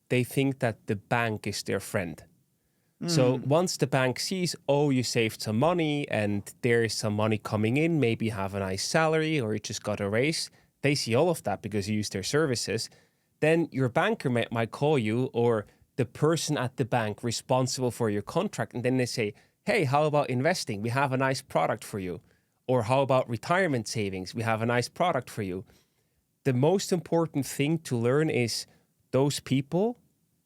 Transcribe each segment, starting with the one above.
they think that the bank is their friend. So once the bank sees, oh, you saved some money and there is some money coming in, maybe you have a nice salary or you just got a raise, they see all of that because you use their services, then your banker might call you or the person at the bank responsible for your contract. And then they say, hey, how about investing? We have a nice product for you. Or how about retirement savings? We have a nice product for you. The most important thing to learn is those people,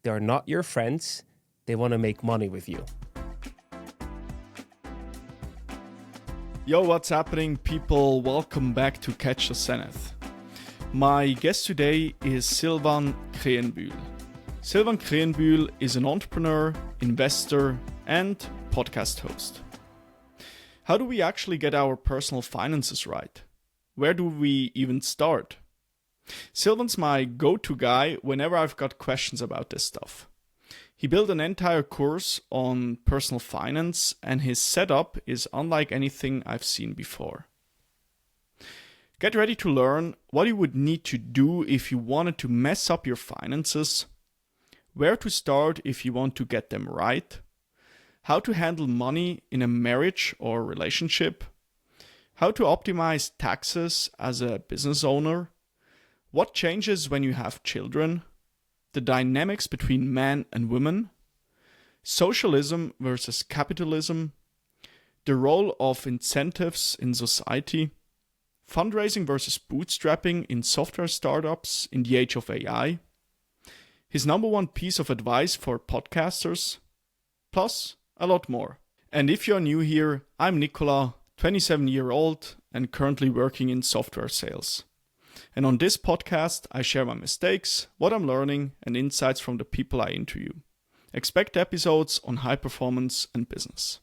they are not your friends. They want to make money with you. Yo, what's happening, people? Welcome back to Catch the Zenith. My guest today is Silvan Krähenbühl. Silvan Krähenbühl is an entrepreneur, investor, and podcast host. How do we actually get our personal finances right? Where do we even start? Silvan's my go-to guy whenever I've got questions about this stuff. He built an entire course on personal finance, and his setup is unlike anything I've seen before. Get ready to learn what you would need to do if you wanted to mess up your finances, where to start if you want to get them right, how to handle money in a marriage or relationship, how to optimize taxes as a business owner, what changes when you have children, the dynamics between men and women, socialism versus capitalism, the role of incentives in society, fundraising versus bootstrapping in software startups in the age of AI, his number one piece of advice for podcasters, plus a lot more. And if you're new here, I'm Nicola, 27-year-old and currently working in software sales. And on this podcast, I share my mistakes, what I'm learning, and insights from the people I interview. Expect episodes on high performance and business.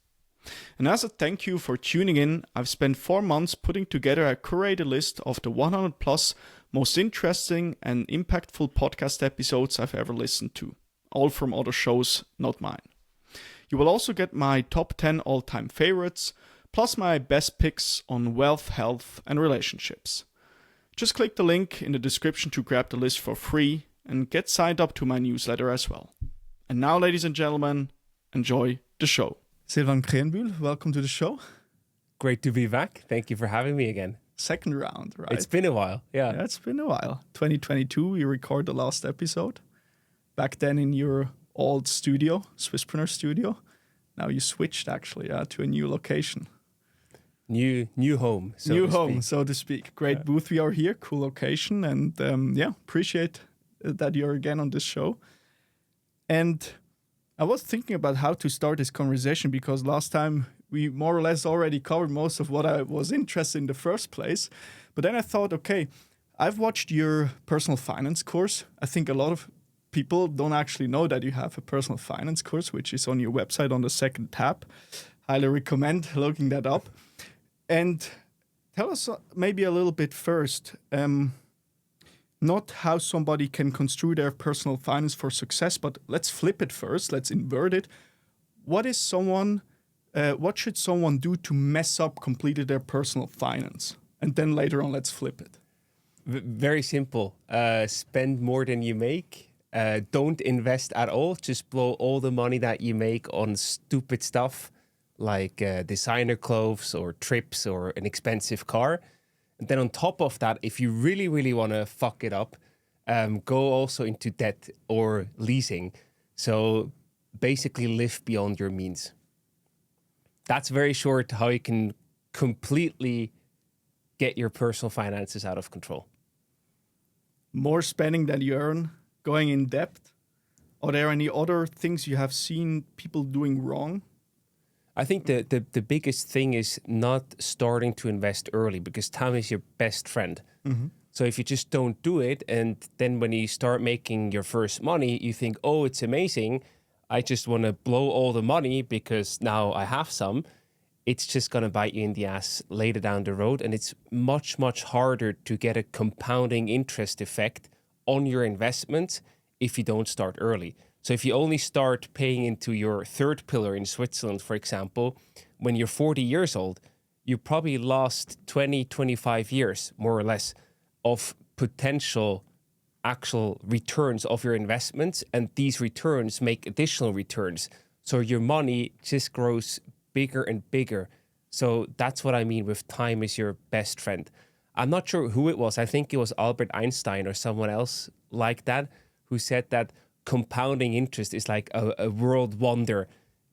And as a thank you for tuning in, I've spent 4 months putting together a curated list of the 100 plus most interesting and impactful podcast episodes I've ever listened to. All from other shows, not mine. You will also get my top 10 all-time favorites, plus my best picks on wealth, health, and relationships. Just click the link in the description to grab the list for free and get signed up to my newsletter as well. And now, ladies and gentlemen, enjoy the show. Silvan Krähenbühl, welcome to the show. Great to be back. Thank you for having me again. Second round, right? It's been a while, yeah. Yeah, it's been a while. 2022, we recorded the last episode. Back then in your old studio, Swisspreneur studio. Now you switched actually to a new location. New home, so to speak. Great booth we are here, cool location, and appreciate that you're again on this show. And I was thinking about how to start this conversation because last time we more or less already covered most of what I was interested in the first place. But then I thought, okay, I've watched your personal finance course. I think a lot of people don't actually know that you have a personal finance course, which is on your website on the second tab. Highly recommend looking that up. And tell us maybe a little bit first, not how somebody can construe their personal finance for success, but let's flip it first. Let's invert it. What should someone do to mess up completely their personal finance? And then later on, let's flip it. Very simple. Spend more than you make. Don't invest at all. Just blow all the money that you make on stupid stuff like designer clothes or trips or an expensive car. And then on top of that, if you really, really want to fuck it up, go also into debt or leasing. So basically live beyond your means. That's very short how you can completely get your personal finances out of control. More spending than you earn, going in debt. Are there any other things you have seen people doing wrong? I think the biggest thing is not starting to invest early because time is your best friend. Mm-hmm. So if you just don't do it, and then when you start making your first money, you think, oh, it's amazing. I just want to blow all the money because now I have some. It's just going to bite you in the ass later down the road. And it's much, much harder to get a compounding interest effect on your investments if you don't start early. So if you only start paying into your third pillar in Switzerland, for example, when you're 40 years old, you probably lost 20, 25 years, more or less, of potential actual returns of your investments, and these returns make additional returns. So your money just grows bigger and bigger. So that's what I mean with time is your best friend. I'm not sure who it was. I think it was Albert Einstein or someone else like that who said that compounding interest is like a world wonder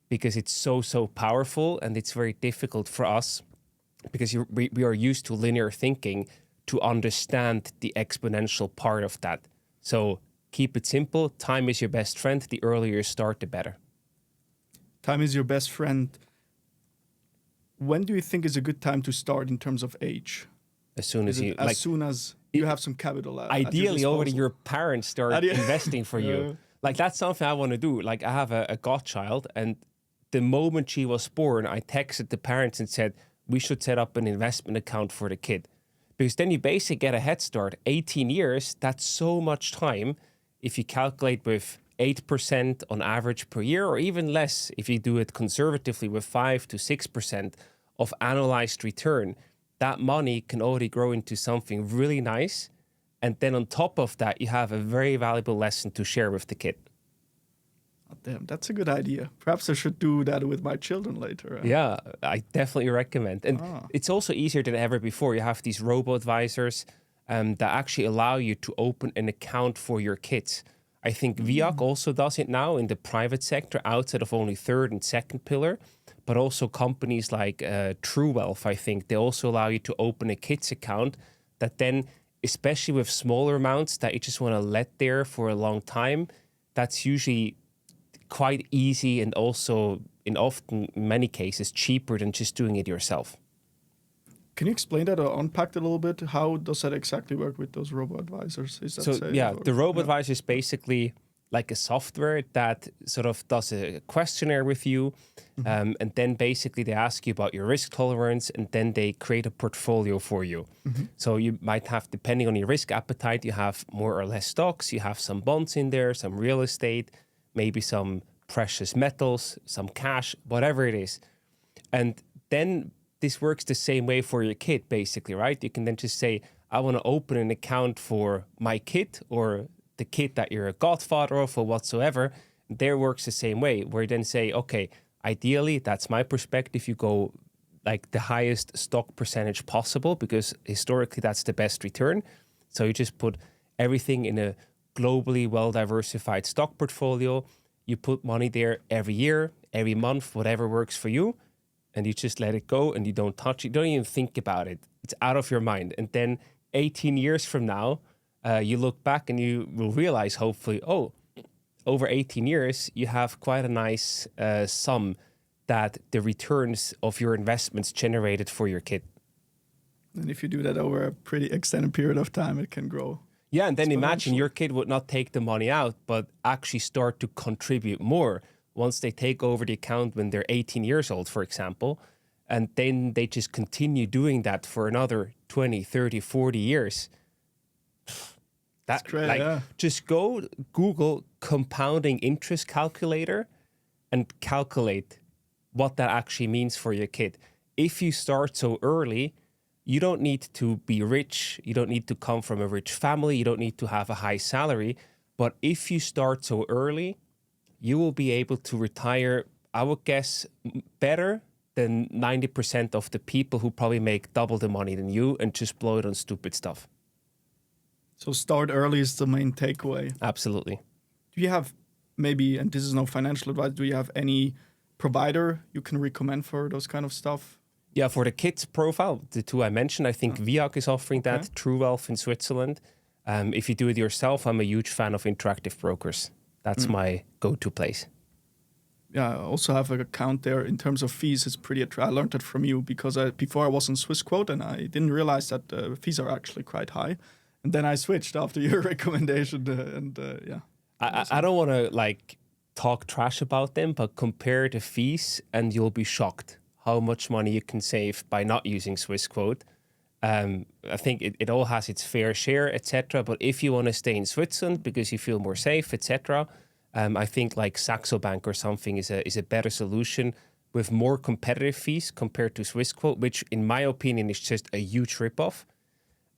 because it's so powerful, and it's very difficult for us because we are used to linear thinking to understand the exponential part of that. So keep it simple. Time is your best friend. The earlier you start, the better. Time is your best friend. When do you think is a good time to start in terms of age? As soon as soon as you have some capital. Ideally, already your parents start investing for you. Yeah. Like that's something I want to do. Like I have a godchild, and the moment she was born, I texted the parents and said, we should set up an investment account for the kid. Because then you basically get a head start. 18 years, that's so much time. If you calculate with 8% on average per year, or even less, if you do it conservatively with 5 to 6% of annualized return, that money can already grow into something really nice. And then on top of that, you have a very valuable lesson to share with the kid. Oh, damn, that's a good idea. Perhaps I should do that with my children later. Yeah, I definitely recommend. And it's also easier than ever before. You have these robo-advisors that actually allow you to open an account for your kids. I think VIAC also does it now in the private sector outside of only third and second pillar, but also companies like True Wealth, I think, they also allow you to open a kids account that then, especially with smaller amounts that you just want to let there for a long time, that's usually quite easy and also in many cases cheaper than just doing it yourself. Can you explain that or unpack it a little bit? How does that exactly work with those robo-advisors? The robo-advisor is basically like a software that sort of does a questionnaire with you, and then basically they ask you about your risk tolerance, and then they create a portfolio for you. So you might have, depending on your risk appetite, you have more or less stocks, you have some bonds in there, some real estate, maybe some precious metals, some cash, whatever it is. And then this works the same way for your kid, basically, right? You can then just say, I want to open an account for my kid or the kid that you're a godfather of or whatsoever. There works the same way, where you then say, okay, ideally, that's my perspective. You go like the highest stock percentage possible because historically that's the best return. So you just put everything in a globally well-diversified stock portfolio. You put money there every year, every month, whatever works for you, and you just let it go and you don't touch it. You don't even think about it. It's out of your mind. And then 18 years from now, you look back and you will realize, hopefully, over 18 years, you have quite a nice sum that the returns of your investments generated for your kid. And if you do that over a pretty extended period of time, it can grow. Yeah, and then imagine your kid would not take the money out, but actually start to contribute more once they take over the account when they're 18 years old, for example. And then they just continue doing that for another 20, 30, 40 years. That's great, Just go Google compounding interest calculator and calculate what that actually means for your kid. If you start so early, you don't need to be rich. You don't need to come from a rich family. You don't need to have a high salary. But if you start so early, you will be able to retire, I would guess, better than 90% of the people who probably make double the money than you and just blow it on stupid stuff. So start early is the main takeaway. Absolutely. Do you have maybe, and this is no financial advice, do you have any provider you can recommend for those kind of stuff? Yeah, for the kids profile, the two I mentioned, I think VIAC is offering that, True Wealth in Switzerland. If you do it yourself, I'm a huge fan of interactive brokers. That's my go-to place. Yeah, I also have an account there. In terms of fees, it's pretty attractive. I learned that from you because before I was on Swissquote and I didn't realize that fees are actually quite high. And then I switched after your recommendation I don't want to talk trash about them, but compare the fees and you'll be shocked how much money you can save by not using Swissquote. I think it all has its fair share, etc. But if you want to stay in Switzerland because you feel more safe, etc., I think like Saxo Bank or something is a better solution with more competitive fees compared to Swissquote, which in my opinion is just a huge ripoff.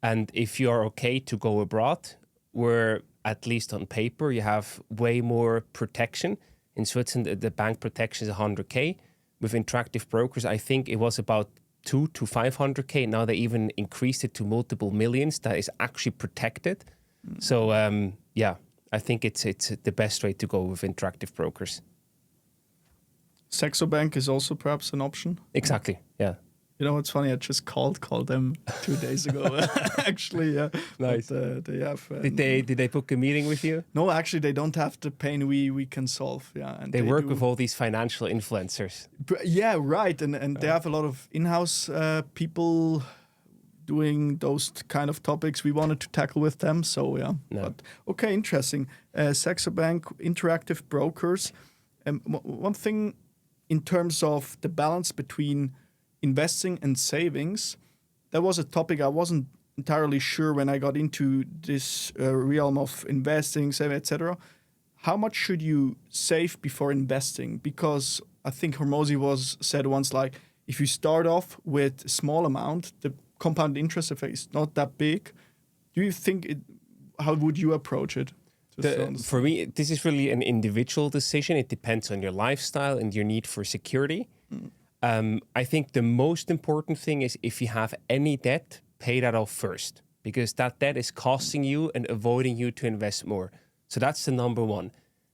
And if you are okay to go abroad, where, at least on paper, you have way more protection. In Switzerland, the bank protection is 100K. With interactive brokers, I think it was about 2 to 500K. Now they even increased it to multiple millions that is actually protected. So I think it's the best way to go with interactive brokers. Saxo Bank is also perhaps an option. Exactly. Yeah. You know what's funny? I just called them 2 days ago. Actually, yeah. Nice. But, they have. Did they book a meeting with you? No, actually, they don't have the pain we can solve. Yeah, and they work with all these financial influencers. Yeah, right. And they have a lot of in-house people doing those kind of topics we wanted to tackle with them. So yeah. No. But okay, interesting. Saxo Bank, interactive brokers. One thing in terms of the balance between investing and savings, that was a topic I wasn't entirely sure when I got into this realm of investing, saving, etc. How much should you save before investing? Because I think Hormozi said once, like, if you start off with a small amount, the compound interest effect is not that big. Do you think how would you approach it? For me, this is really an individual decision. It depends on your lifestyle and your need for security. I think the most important thing is if you have any debt, pay that off first, because that debt is costing you and avoiding you to invest more. So that's the number one.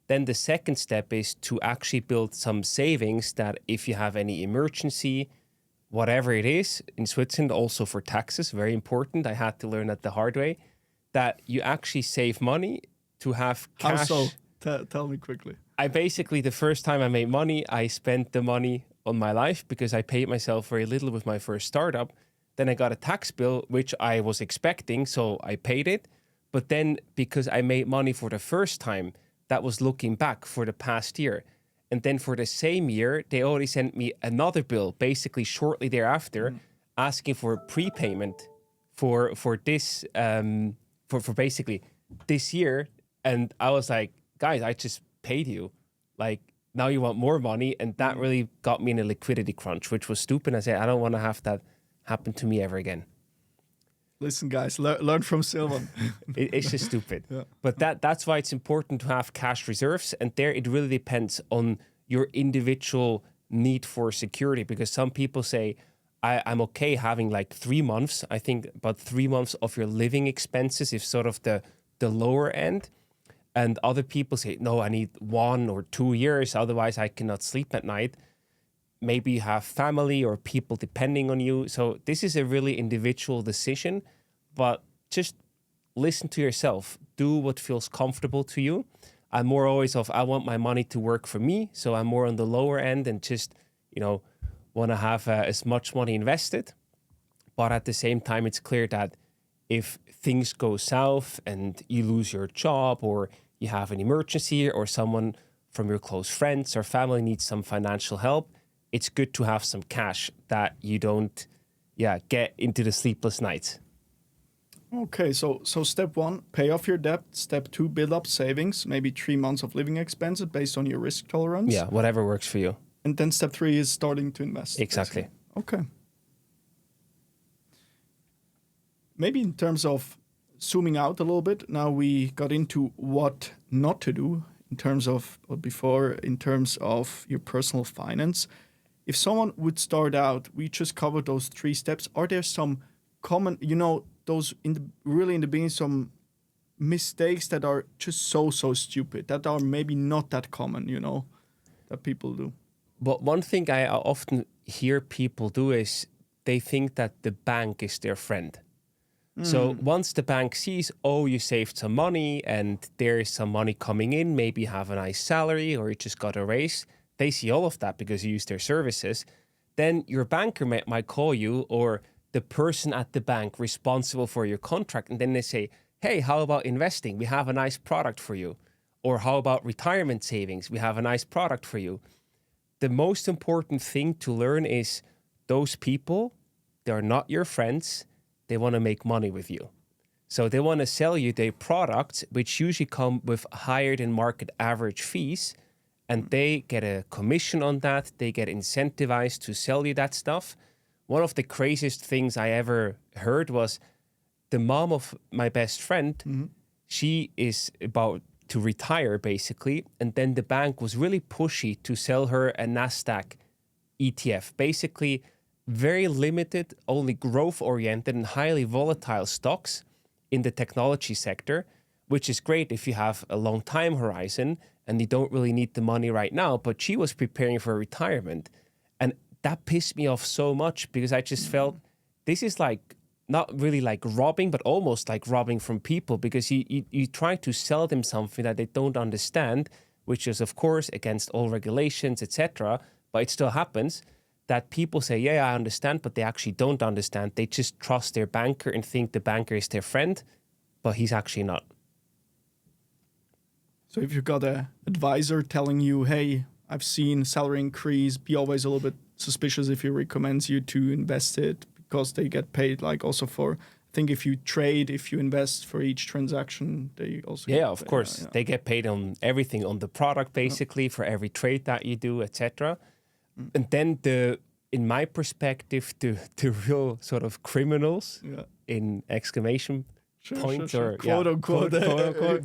Then the second step is to actually build some savings that if you have any emergency, whatever it is, in Switzerland, also for taxes, very important. I had to learn that the hard way, that you actually save money to have cash. How so? Tell me quickly. I basically, the first time I made money, I spent the money on my life because I paid myself very little with my first startup. Then I got a tax bill, which I was expecting, so I paid it. But then because I made money for the first time, that was looking back for the past year. And then for the same year, they already sent me another bill, basically shortly thereafter, asking for a prepayment for this, for basically this year. And I was like, guys, I just paid you. Like, now you want more money. And that really got me in a liquidity crunch, which was stupid. I said, I don't want to have that happen to me ever again. Listen, guys, learn from Silvan. It's just stupid. Yeah. But that's why it's important to have cash reserves. And there it really depends on your individual need for security. Because some people say, I'm okay having like 3 months. I think about 3 months of your living expenses is sort of the lower end. And other people say, no, I need 1 or 2 years. Otherwise, I cannot sleep at night. Maybe you have family or people depending on you. So this is a really individual decision, but just listen to yourself. Do what feels comfortable to you. I'm more always I want my money to work for me. So I'm more on the lower end and just, want to have as much money invested. But at the same time, it's clear that if things go south and you lose your job or you have an emergency or someone from your close friends or family needs some financial help, it's good to have some cash that you don't, get into the sleepless nights. Okay, so step 1, pay off your debt. Step 2, build up savings, maybe 3 months of living expenses based on your risk tolerance. Yeah, whatever works for you. And then step 3 is starting to invest. Exactly. Basically. Okay. Maybe in terms of zooming out a little bit, now we got into what not to do in terms of your personal finance. If someone would start out, we just covered those 3 steps. Are there some common, those in the beginning, some mistakes that are just so stupid, that are maybe not that common, that people do? But one thing I often hear people do is they think that the bank is their friend. So once the bank sees, you saved some money and there is some money coming in, maybe you have a nice salary or you just got a raise, they see all of that because you use their services, then your banker might call you or the person at the bank responsible for your contract. And then they say, hey, how about investing? We have a nice product for you. Or how about retirement savings? We have a nice product for you. The most important thing to learn is those people, they are not your friends. They want to make money with you. So they want to sell you their products, which usually come with higher than market average fees. And they get a commission on that. They get incentivized to sell you that stuff. One of the craziest things I ever heard was the mom of my best friend, She is about to retire, basically. And then the bank was really pushy to sell her a NASDAQ ETF. Basically, very limited, only growth-oriented and highly volatile stocks in the technology sector, which is great if you have a long time horizon and you don't really need the money right now. But she was preparing for retirement. And that pissed me off so much because I just felt this is like not really like robbing, but almost like robbing from people, because you try to sell them something that they don't understand, which is, of course, against all regulations, etc. But it still happens that people say, yeah, I understand, but they actually don't understand. They just trust their banker and think the banker is their friend, but he's actually not. So if you've got an advisor telling you, hey, I've seen salary increase, be always a little bit suspicious if he recommends you to invest it, because they get paid like also for, I think if you trade, if you invest for each transaction, they also yeah, of course. Yeah. They get paid on everything, on the product, basically, for every trade that you do, etc. And then in my perspective, the real sort of criminals in exclamation points or quote unquote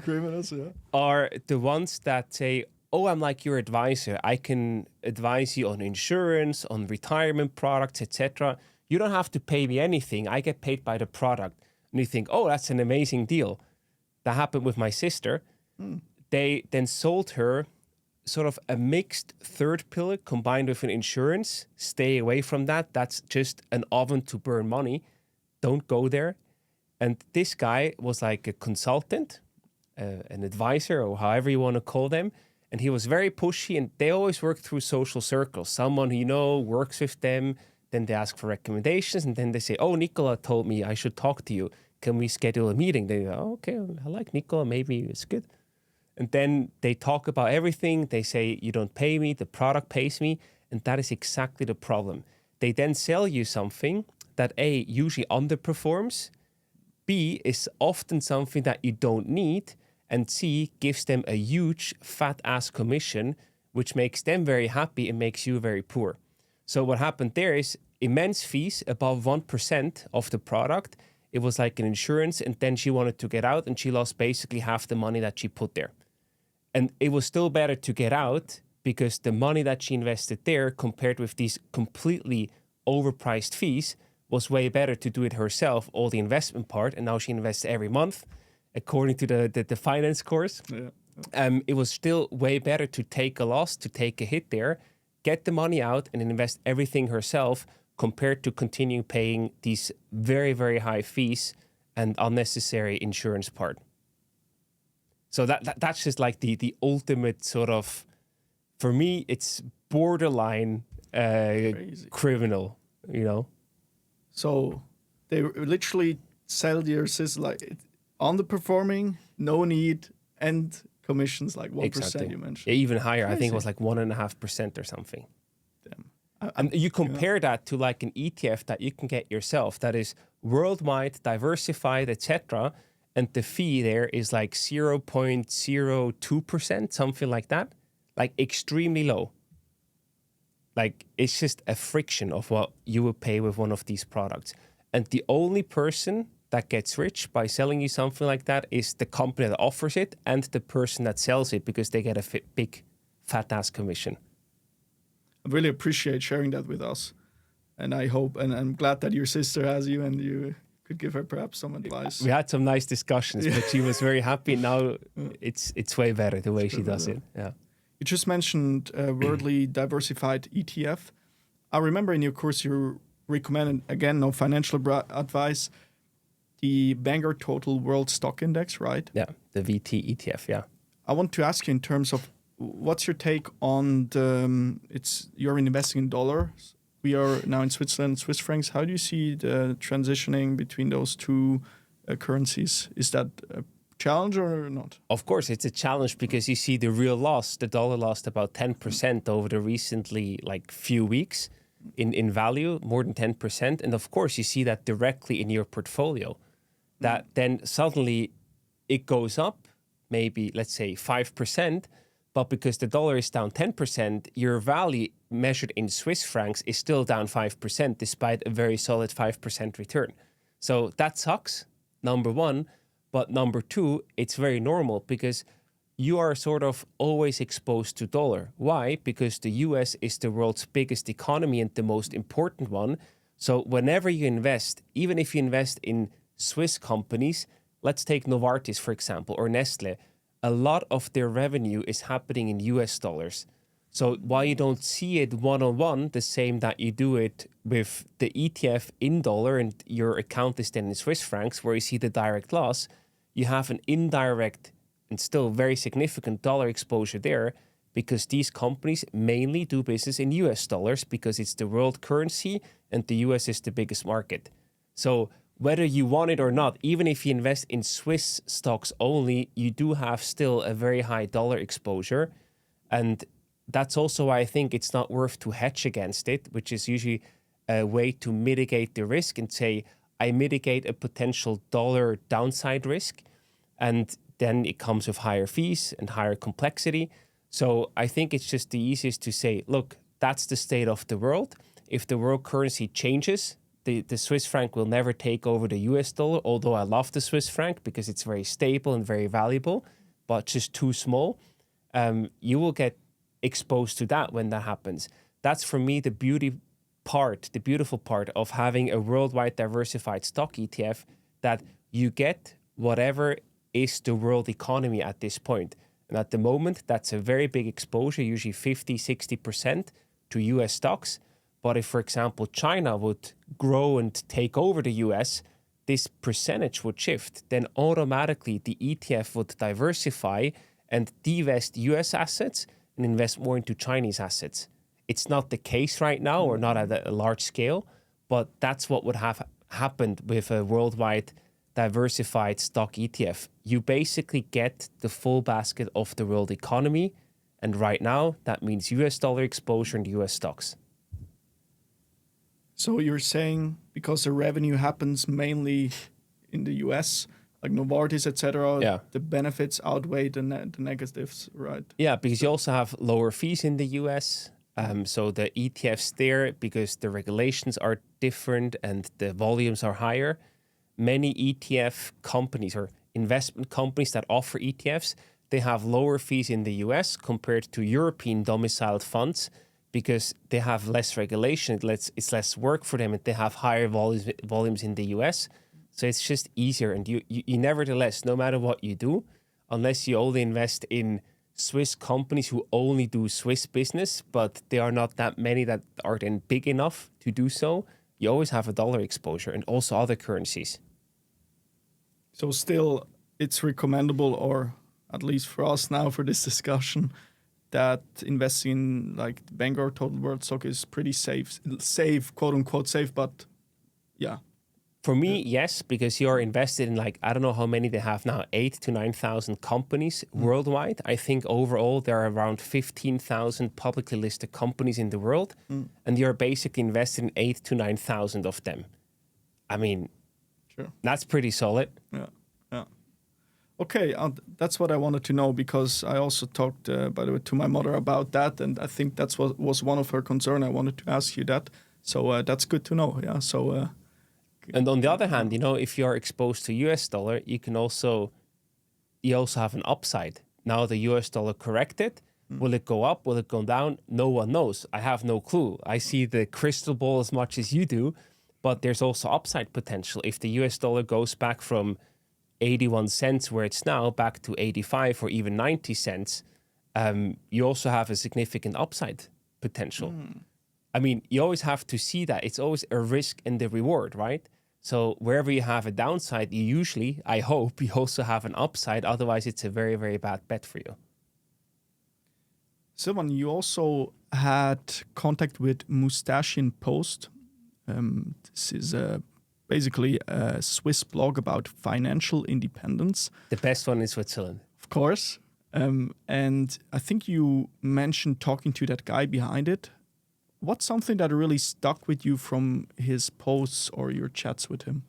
criminals are the ones that say, oh, I'm like your advisor. I can advise you on insurance, on retirement products, etc. You don't have to pay me anything. I get paid by the product. And you think, oh, that's an amazing deal. That happened with my sister. They then sold her sort of a mixed third pillar combined with an insurance. Stay away from that. That's just an oven to burn money. Don't go there. And this guy was like a consultant, an advisor, or however you want to call them. And he was very pushy, and they always work through social circles. Someone works with them. Then they ask for recommendations, and then they say, oh, Nicola told me I should talk to you. Can we schedule a meeting? They go, oh, okay, I like Nicola. Maybe it's good. And then they talk about everything. They say, you don't pay me, the product pays me. And that is exactly the problem. They then sell you something that A, usually underperforms, B, is often something that you don't need, and C, gives them a huge fat ass commission, which makes them very happy and makes you very poor. So what happened there is immense fees, above 1% of the product. It was like an insurance, and then she wanted to get out, and she lost basically half the money that she put there. And it was still better to get out because the money that she invested there compared with these completely overpriced fees was way better to do it herself, all the investment part. And now she invests every month, according to the finance course. Yeah. It was still way better to take a loss, to take a hit there, get the money out and invest everything herself compared to continue paying these very, very high fees and unnecessary insurance part. So that's just like the ultimate sort of, for me, it's borderline criminal, So they literally sell your system like underperforming, no need, and commissions like 1%. Exactly. You mentioned. Yeah, even higher. Crazy. I think it was like 1.5% or something. Damn. And you compare that to like an ETF that you can get yourself that is worldwide, diversified, etc. And the fee there is like 0.02%, something like that. Like extremely low. Like it's just a friction of what you would pay with one of these products. And the only person that gets rich by selling you something like that is the company that offers it and the person that sells it, because they get a big fat ass commission. I really appreciate sharing that with us. And I hope, and I'm glad that your sister has you and you could give her perhaps some advice. We had some nice discussions, but she was very happy. Now it's way better the way she does it. Yeah. You just mentioned worldly diversified ETF. I remember in your course you recommended, again, no financial advice, the Vanguard Total World Stock Index, right? Yeah, the VT ETF, yeah. I want to ask you in terms of what's your take on you're investing in dollars. We are now in Switzerland, Swiss francs. How do you see the transitioning between those two currencies? Is that a challenge or not? Of course, it's a challenge because you see the real loss. The dollar lost about 10% over the recently few weeks in value, more than 10%. And of course, you see that directly in your portfolio. That then suddenly it goes up, maybe let's say 5%, but because the dollar is down 10%, your value measured in Swiss francs is still down 5%, despite a very solid 5% return. So that sucks, number one. But number two, it's very normal because you are sort of always exposed to dollar. Why? Because the US is the world's biggest economy and the most important one. So whenever you invest, even if you invest in Swiss companies, let's take Novartis, for example, or Nestle, a lot of their revenue is happening in US dollars. So while you don't see it one-on-one, the same that you do it with the ETF in dollar and your account is then in Swiss francs, where you see the direct loss, you have an indirect and still very significant dollar exposure there because these companies mainly do business in US dollars because it's the world currency and the US is the biggest market. So whether you want it or not, even if you invest in Swiss stocks only, you do have still a very high dollar exposure. And that's also why I think it's not worth to hedge against it, which is usually a way to mitigate the risk and say, I mitigate a potential dollar downside risk. And then it comes with higher fees and higher complexity. So I think it's just the easiest to say, look, that's the state of the world. If the world currency changes, the Swiss franc will never take over the US dollar, although I love the Swiss franc because it's very stable and very valuable, but just too small. You will get exposed to that when that happens. That's for me the beautiful part of having a worldwide diversified stock ETF, that you get whatever is the world economy at this point. And at the moment, that's a very big exposure, usually 50, 60% to US stocks. But if, for example, China would grow and take over the US, this percentage would shift. Then automatically the ETF would diversify and divest US assets and invest more into Chinese assets. It's not the case right now, or not at a large scale, but that's what would have happened with a worldwide diversified stock ETF. You basically get the full basket of the world economy. And right now, that means US dollar exposure in the US stocks. So you're saying because the revenue happens mainly in the US, like Novartis, etc., the benefits outweigh the negatives, right? Yeah, because you also have lower fees in the US. So the ETFs there, because the regulations are different and the volumes are higher, many ETF companies or investment companies that offer ETFs, they have lower fees in the US compared to European domiciled funds because they have less regulation, it's less work for them, and they have higher volumes in the US. So it's just easier. And you nevertheless, no matter what you do, unless you only invest in Swiss companies who only do Swiss business, but there are not that many that are then big enough to do so, you always have a dollar exposure and also other currencies. So still, it's recommendable, or at least for us now for this discussion, that investing in like Vanguard Total World Stock is pretty safe, quote unquote safe, but yeah. For me, yes, because you're invested in like, I don't know how many they have now, 8,000 to 9,000 companies worldwide. I think overall there are around 15,000 publicly listed companies in the world, and you're basically invested in 8,000 to 9,000 of them. I mean, sure, that's pretty solid. Yeah. Okay, that's what I wanted to know, because I also talked, by the way, to my mother about that, and I think that's what was one of her concerns. I wanted to ask you that, so that's good to know. Yeah, so. And on the other hand, if you're exposed to US dollar, you also have an upside. Now the US dollar corrected. Will it go up? Will it go down? No one knows. I have no clue. I see the crystal ball as much as you do, but there's also upside potential. If the US dollar goes back from 81 cents where it's now back to 85 or even 90 cents, you also have a significant upside potential. I mean, you always have to see that. It's always a risk and the reward, right? So wherever you have a downside, you usually, I hope, you also have an upside. Otherwise, it's a very, very bad bet for you. Silvan, you also had contact with Mustachian Post. This is basically a Swiss blog about financial independence. The best one in Switzerland. Of course. And I think you mentioned talking to that guy behind it. What's something that really stuck with you from his posts or your chats with him?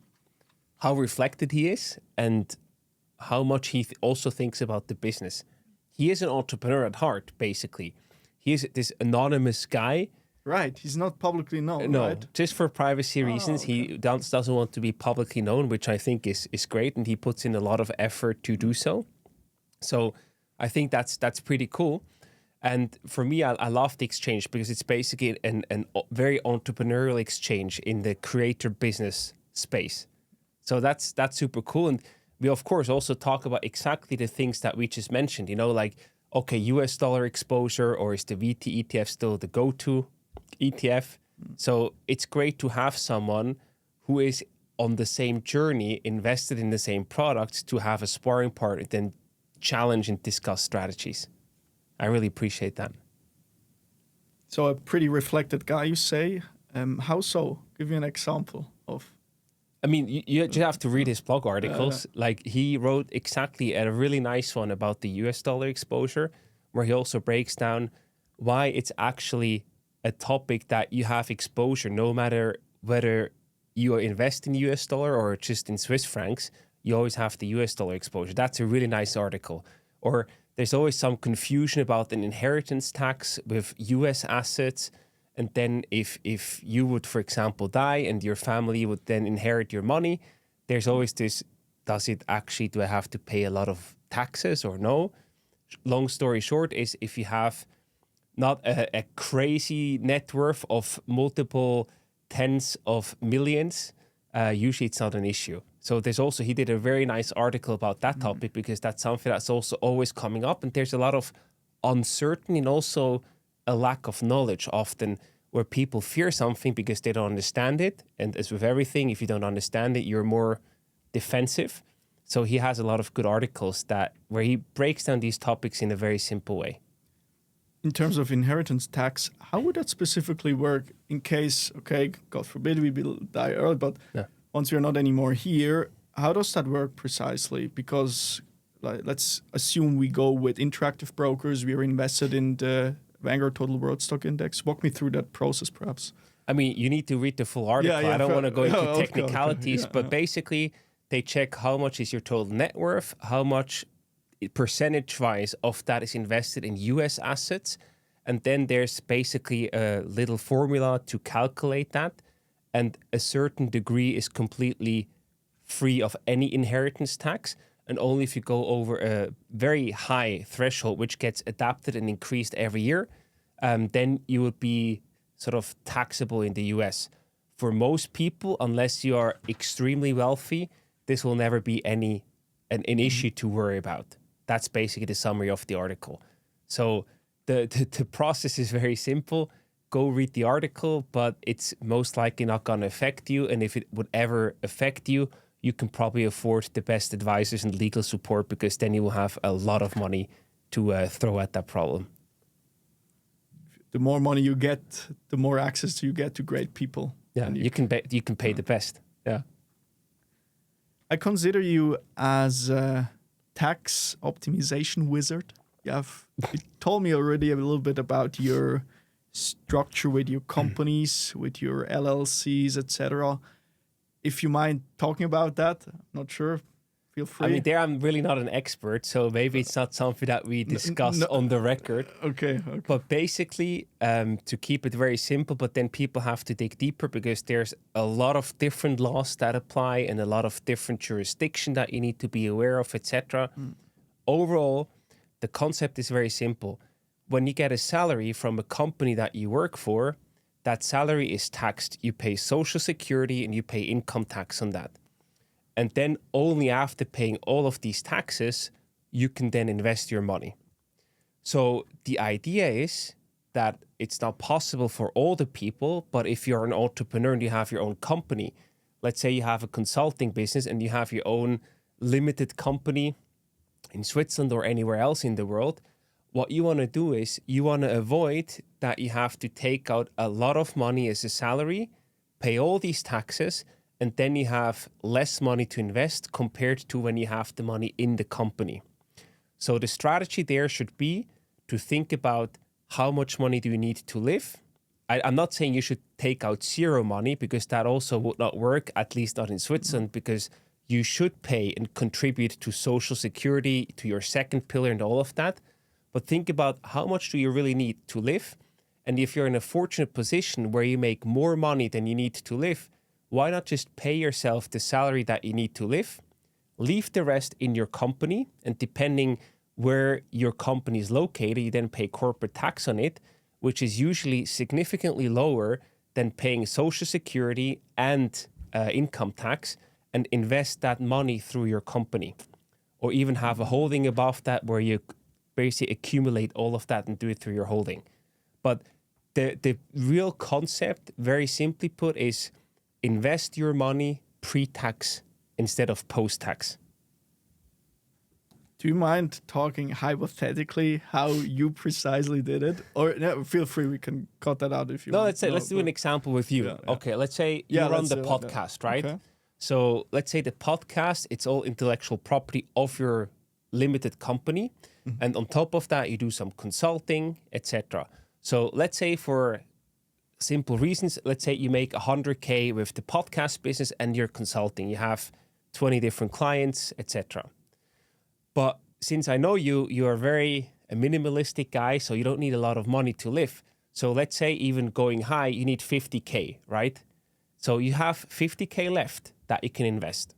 How reflected he is and how much he also thinks about the business. He is an entrepreneur at heart, basically. He is this anonymous guy, Right, he's not publicly known, No, right? just for privacy reasons. Okay. He doesn't want to be publicly known, which I think is great, and he puts in a lot of effort to do so. So I think that's pretty cool. And for me, I love the exchange because it's basically an very entrepreneurial exchange in the creator business space. So that's super cool. And we, of course, also talk about exactly the things that we just mentioned, like, okay, US dollar exposure, or is the VT ETF still the go-to ETF? So it's great to have someone who is on the same journey, invested in the same products, to have a sparring partner, then challenge and discuss strategies. I really appreciate that. So a pretty reflected guy, you say. How so? Give me an example of... I mean, you just have to read his blog articles. Like, he wrote exactly a really nice one about the US dollar exposure, where he also breaks down why it's actually a topic that you have exposure, no matter whether you invest in US dollar or just in Swiss francs, you always have the US dollar exposure. That's a really nice article. Or there's always some confusion about an inheritance tax with US assets. And then if you would, for example, die and your family would then inherit your money, there's always this, do I have to pay a lot of taxes or no? Long story short is, if you have not a crazy net worth of multiple tens of millions, usually it's not an issue. So he did a very nice article about that topic, because that's something that's also always coming up. And there's a lot of uncertainty and also a lack of knowledge often, where people fear something because they don't understand it. And as with everything, if you don't understand it, you're more defensive. So he has a lot of good articles where he breaks down these topics in a very simple way. In terms of inheritance tax, how would that specifically work in case, okay, God forbid we will die early, but once we're not anymore here, how does that work precisely? Because let's assume we go with Interactive Brokers, we are invested in the Vanguard Total World Stock Index. Walk me through that process, perhaps. I mean, you need to read the full article. I don't want to go into technicalities, but basically they check how much is your total net worth, how much percentage-wise of that is invested in US assets. And then there's basically a little formula to calculate that. And a certain degree is completely free of any inheritance tax. And only if you go over a very high threshold, which gets adapted and increased every year, then you would be sort of taxable in the US. For most people, unless you are extremely wealthy, this will never be an issue to worry about. That's basically the summary of the article. So the process is very simple. Go read the article, but it's most likely not going to affect you. And if it would ever affect you, you can probably afford the best advisors and legal support, because then you will have a lot of money to throw at that problem. The more money you get, the more access you get to great people. Yeah, you can pay the best. Yeah. I consider you as a tax optimization wizard. You told me already a little bit about your structure with your companies, with your LLCs, etc. If you mind talking about that, I'm not sure. Feel free. I mean, there I'm really not an expert, so maybe it's not something that we discuss on the record. Okay. But basically, to keep it very simple, but then people have to dig deeper, because there's a lot of different laws that apply and a lot of different jurisdiction that you need to be aware of, etc. Overall, the concept is very simple. When you get a salary from a company that you work for, that salary is taxed. You pay Social Security and you pay income tax on that. And then only after paying all of these taxes, you can then invest your money. So the idea is that it's not possible for all the people, but if you're an entrepreneur and you have your own company, let's say you have a consulting business and you have your own limited company in Switzerland or anywhere else in the world, what you want to do is you want to avoid that you have to take out a lot of money as a salary, pay all these taxes, and then you have less money to invest compared to when you have the money in the company. So the strategy there should be to think about how much money do you need to live. I'm not saying you should take out zero money, because that also would not work, at least not in Switzerland, because you should pay and contribute to Social Security, to your second pillar and all of that. But think about how much do you really need to live, And if you're in a fortunate position where you make more money than you need to live, why not just pay yourself the salary that you need to live, leave the rest in your company, and depending where your company is located, you then pay corporate tax on it, which is usually significantly lower than paying Social Security and income tax, and invest that money through your company. Or even have a holding above that where you basically accumulate all of that and do it through your holding. But the real concept, very simply put, is invest your money pre-tax instead of post-tax. Do you mind talking hypothetically how you precisely did it? Or no, feel free, we can cut that out if you want. Let's do an example with you. Yeah. Okay, let's say you run the podcast, right? Okay. So let's say the podcast, it's all intellectual property of your limited company. Mm-hmm. And on top of that, you do some consulting, etc. So let's say for simple reasons, let's say you make 100K with the podcast business and your consulting. You have 20 different clients, etc. But since I know you, you are a minimalistic guy, so you don't need a lot of money to live. So let's say even going high, you need 50K, right? So you have 50K left that you can invest.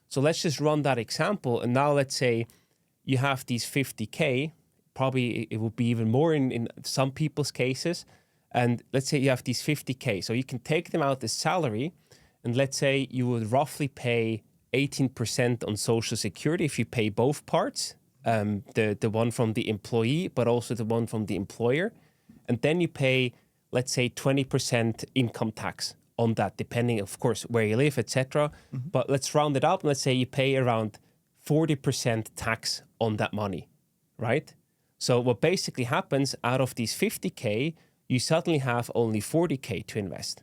So let's just run that example. And now let's say you have these 50K, probably it would be even more in some people's cases. And let's say you have these 50K. So you can take them out as salary. And let's say you would roughly pay 18% on Social Security if you pay both parts, the one from the employee, but also the one from the employer. And then you pay, let's say, 20% income tax on that, depending, of course, where you live, etc. Mm-hmm. But let's round it up. Let's say you pay around 40% tax on that money, right? So what basically happens out of these 50K, you suddenly have only 40K to invest.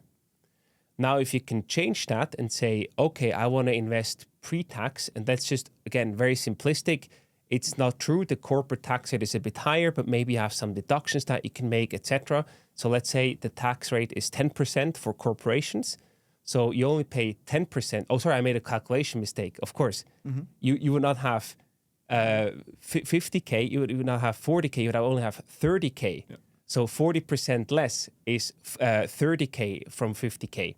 Now, if you can change that and say, okay, I want to invest pre-tax, and that's just, again, very simplistic. It's not true. The corporate tax rate is a bit higher, but maybe you have some deductions that you can make, etc. So let's say the tax rate is 10% for corporations. So you only pay 10%. Oh, sorry, I made a calculation mistake. Of course, mm-hmm. you would not have 50K. You would not have 40K. You would only have 30K. Yeah. So 40% less is 30K from 50K.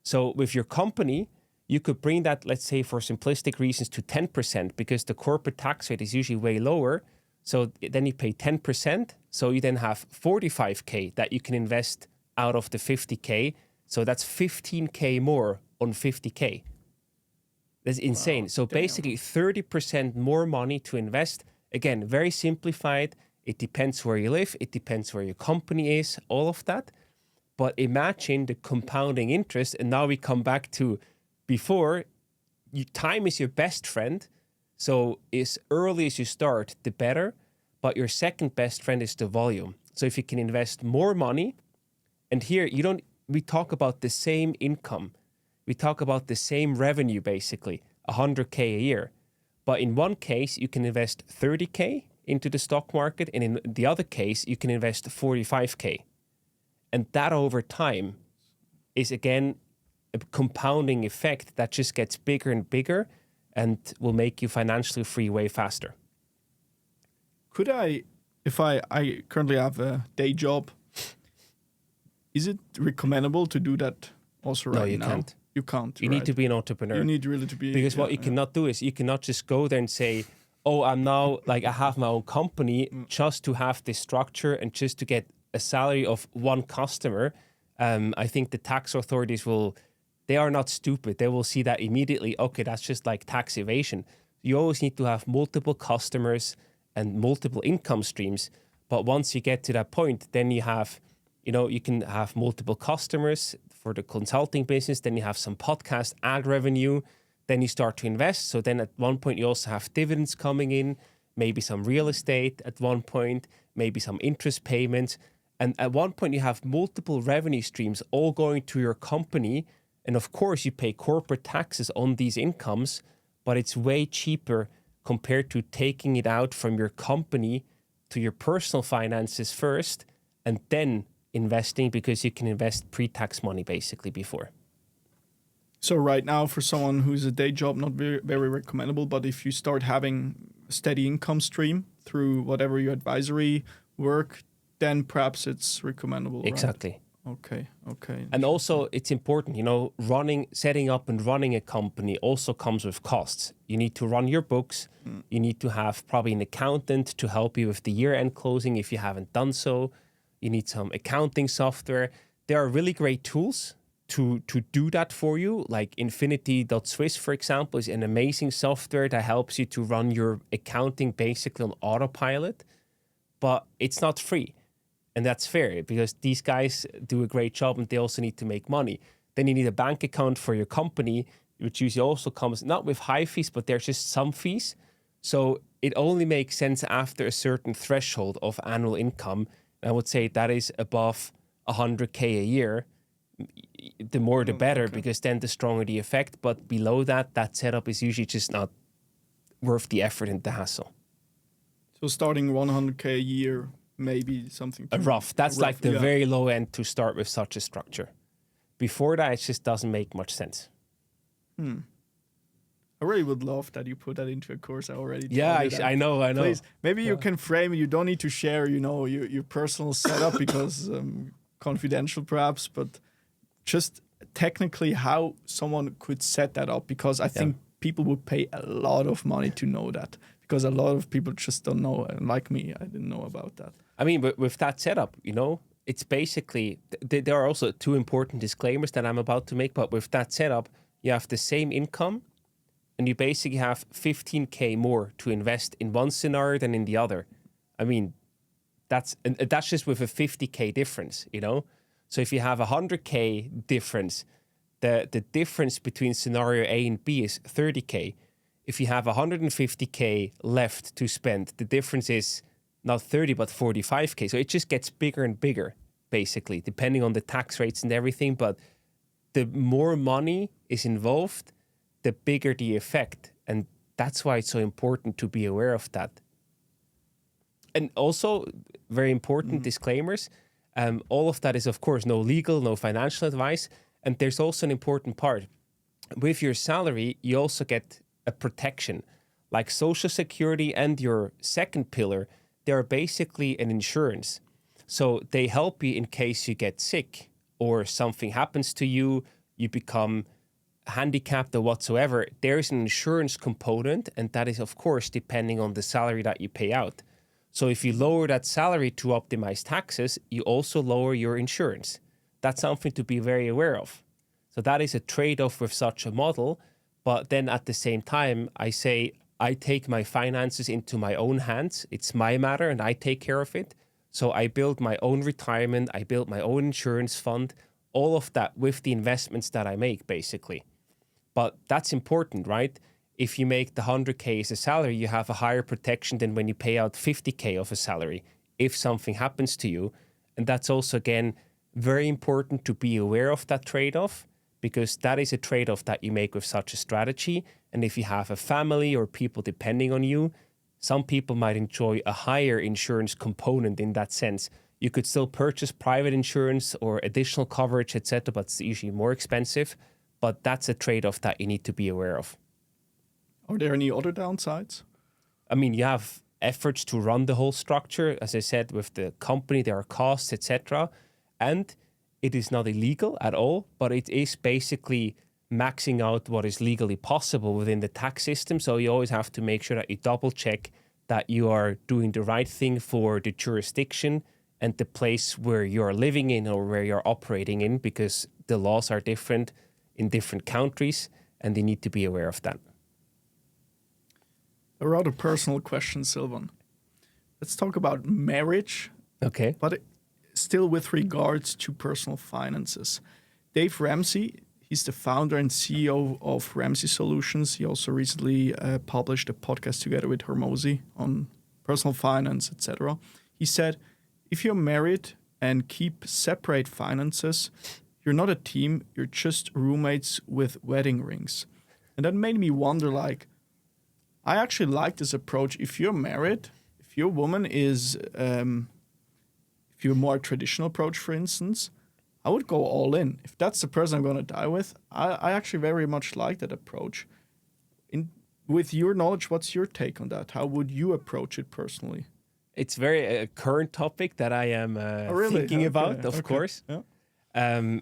So with your company, you could bring that, let's say, for simplistic reasons, to 10% because the corporate tax rate is usually way lower. So then you pay 10%. So you then have 45K that you can invest out of the 50K. So that's 15K more on 50K. That's insane. Wow, so damn. Basically 30% more money to invest. Again, very simplified. It depends where you live. It depends where your company is, all of that. But imagine the compounding interest. And now we come back to before, time is your best friend. So as early as you start, the better. But your second best friend is the volume. So if you can invest more money, and here we talk about the same income. We talk about the same revenue, basically, 100K a year. But in one case, you can invest 30K into the stock market. And in the other case, you can invest 45K. And that over time is, again, a compounding effect that just gets bigger and bigger and will make you financially free way faster. Could if I currently have a day job, is it recommendable to do that also right now? No, you can't. You can't. You need to be an entrepreneur. You need really to be. Because what you cannot do is you cannot just go there and say, oh, I have my own company just to have this structure and just to get a salary of one customer. I think the tax authorities they are not stupid. They will see that immediately. Okay, that's just like tax evasion. You always need to have multiple customers and multiple income streams. But once you get to that point, then you have, you can have multiple customers for the consulting business. Then you have some podcast ad revenue. Then you start to invest. So then at one point you also have dividends coming in, maybe some real estate at one point, maybe some interest payments. And at one point you have multiple revenue streams all going to your company. And of course you pay corporate taxes on these incomes, but it's way cheaper compared to taking it out from your company to your personal finances first and then investing, because you can invest pre-tax money basically before. So right now, for someone who's a day job, not very, very recommendable, but if you start having a steady income stream through whatever your advisory work, then perhaps it's recommendable. Exactly. Right? Okay. And also, it's important, setting up and running a company also comes with costs. You need to run your books. You need to have probably an accountant to help you with the year-end closing if you haven't done so. You need some accounting software. There are really great tools to do that for you. Like Infinity.Swiss, for example, is an amazing software that helps you to run your accounting basically on autopilot. But it's not free. And that's fair because these guys do a great job and they also need to make money. Then you need a bank account for your company, which usually also comes not with high fees, but there's just some fees. So it only makes sense after a certain threshold of annual income. And I would say that is above 100K a year. The more, the better, because then the stronger the effect. But below that, that setup is usually just not worth the effort and the hassle. So starting 100K a year, maybe something. That's like the very low end to start with such a structure. Before that, it just doesn't make much sense. I really would love that you put that into a course. I already. I know. Please, maybe you can frame it. You don't need to share, your personal setup because confidential, perhaps, but just technically how someone could set that up. Because I think people would pay a lot of money to know that. Because a lot of people just don't know. And like me, I didn't know about that. I mean, but with that setup, it's basically, there are also two important disclaimers that I'm about to make, but with that setup, you have the same income and you basically have 15K more to invest in one scenario than in the other. I mean, that's just with a 50K difference, So if you have a 100K difference, the difference between scenario A and B is 30K. If you have 150K left to spend, the difference is not 30, but 45K. So it just gets bigger and bigger, basically, depending on the tax rates and everything. But the more money is involved, the bigger the effect. And that's why it's so important to be aware of that. And also, very important disclaimers. All of that is, of course, no legal, no financial advice. And there's also an important part. With your salary, you also get a protection. Like Social Security and your second pillar, they're basically an insurance. So they help you in case you get sick or something happens to you, you become handicapped or whatsoever. There's an insurance component, and that is, of course, depending on the salary that you pay out. So if you lower that salary to optimize taxes, you also lower your insurance. That's something to be very aware of. So that is a trade-off with such a model. But then at the same time, I say, I take my finances into my own hands. It's my matter and I take care of it. So I build my own retirement. I build my own insurance fund, all of that with the investments that I make, basically. But that's important, right? If you make the 100K as a salary, you have a higher protection than when you pay out 50K of a salary if something happens to you. And that's also, again, very important to be aware of that trade-off, because that is a trade-off that you make with such a strategy. And if you have a family or people depending on you, some people might enjoy a higher insurance component in that sense. You could still purchase private insurance or additional coverage, etc., but it's usually more expensive. But that's a trade-off that you need to be aware of. Are there any other downsides? I mean, you have efforts to run the whole structure. As I said, with the company, there are costs, etc. And it is not illegal at all, but it is basically maxing out what is legally possible within the tax system. So you always have to make sure that you double check that you are doing the right thing for the jurisdiction and the place where you're living in or where you're operating in, because the laws are different in different countries and they need to be aware of that. A rather personal question, Silvan. Let's talk about marriage. Okay. But still with regards to personal finances. Dave Ramsey, he's the founder and CEO of Ramsey Solutions. He also recently published a podcast together with Hormozy on personal finance, etc. He said, if you're married and keep separate finances, you're not a team, you're just roommates with wedding rings. And that made me wonder, I actually like this approach. If you're married, if your woman is... if you're a more traditional approach, for instance, I would go all in. If that's the person I'm going to die with, I actually very much like that approach. With your knowledge, what's your take on that? How would you approach it personally? It's very a current topic that I am really? thinking about, of Okay. course. Yeah.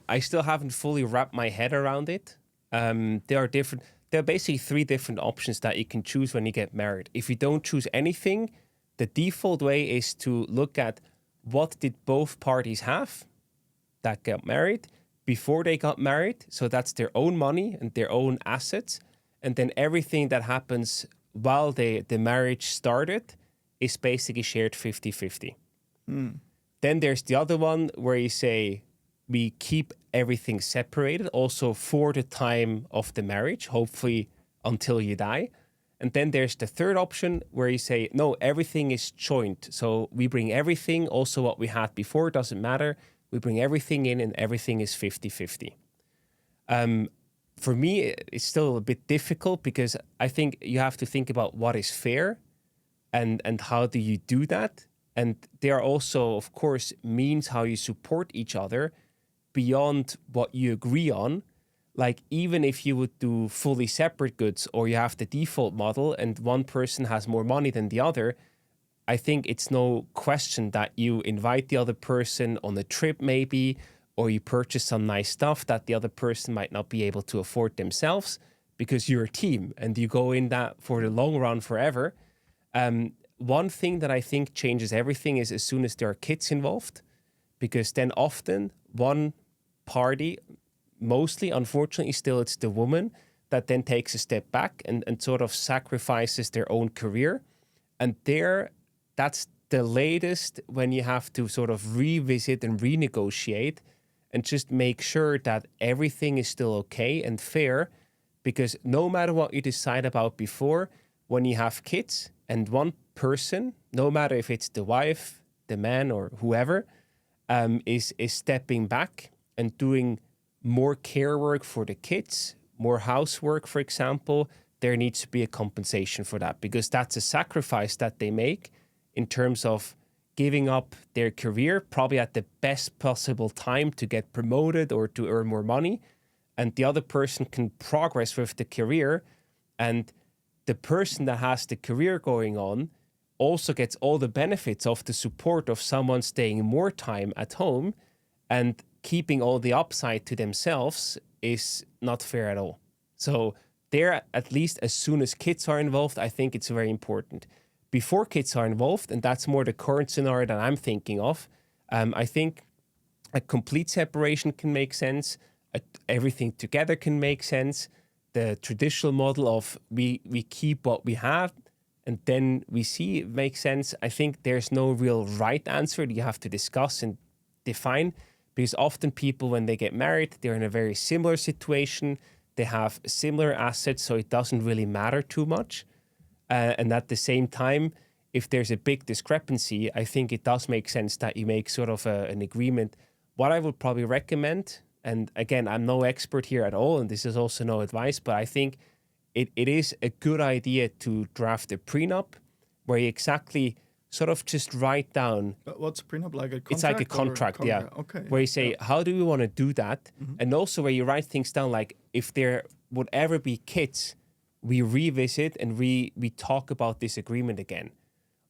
I still haven't fully wrapped my head around it. There are basically 3 different options that you can choose when you get married. If you don't choose anything, the default way is to look at what did both parties have that got married before they got married. So that's their own money and their own assets. And then everything that happens while the marriage started is basically shared 50-50. Then there's the other one where you say, we keep everything separated also for the time of the marriage, hopefully until you die. And then there's the third option where you say, no, everything is joint. So we bring everything, also what we had before, doesn't matter. We bring everything in and everything is 50-50. For me, it's still a bit difficult because I think you have to think about what is fair and how do you do that. And there are also, of course, means how you support each other beyond what you agree on. Like even if you would do fully separate goods or you have the default model and one person has more money than the other, I think it's no question that you invite the other person on a trip maybe, or you purchase some nice stuff that the other person might not be able to afford themselves because you're a team and you go in that for the long run forever. One thing that I think changes everything is as soon as there are kids involved, because then often one party, mostly, unfortunately, still it's the woman that then takes a step back and sort of sacrifices their own career. And that's the latest when you have to sort of revisit and renegotiate and just make sure that everything is still okay and fair. Because no matter what you decide about before, when you have kids and one person, no matter if it's the wife, the man, or whoever, is stepping back and doing more care work for the kids, more housework, for example, there needs to be a compensation for that because that's a sacrifice that they make in terms of giving up their career, probably at the best possible time to get promoted or to earn more money. And the other person can progress with the career. And the person that has the career going on also gets all the benefits of the support of someone staying more time at home, and keeping all the upside to themselves is not fair at all. So there, at least as soon as kids are involved, I think it's very important. Before kids are involved, and that's more the current scenario that I'm thinking of, I think a complete separation can make sense. Everything together can make sense. The traditional model of we keep what we have and then we see it makes sense. I think there's no real right answer that you have to discuss and define, because often people, when they get married, they're in a very similar situation. They have similar assets, so it doesn't really matter too much. And at the same time, if there's a big discrepancy, I think it does make sense that you make sort of an agreement. What I would probably recommend, and again, I'm no expert here at all, and this is also no advice, but I think it is a good idea to draft a prenup where you exactly sort of just write down. But what's a prenup, like a contract? It's like a contract, yeah. Okay. Where you say, how do we want to do that? Mm-hmm. And also where you write things down, like if there would ever be kids, we revisit and we talk about this agreement again.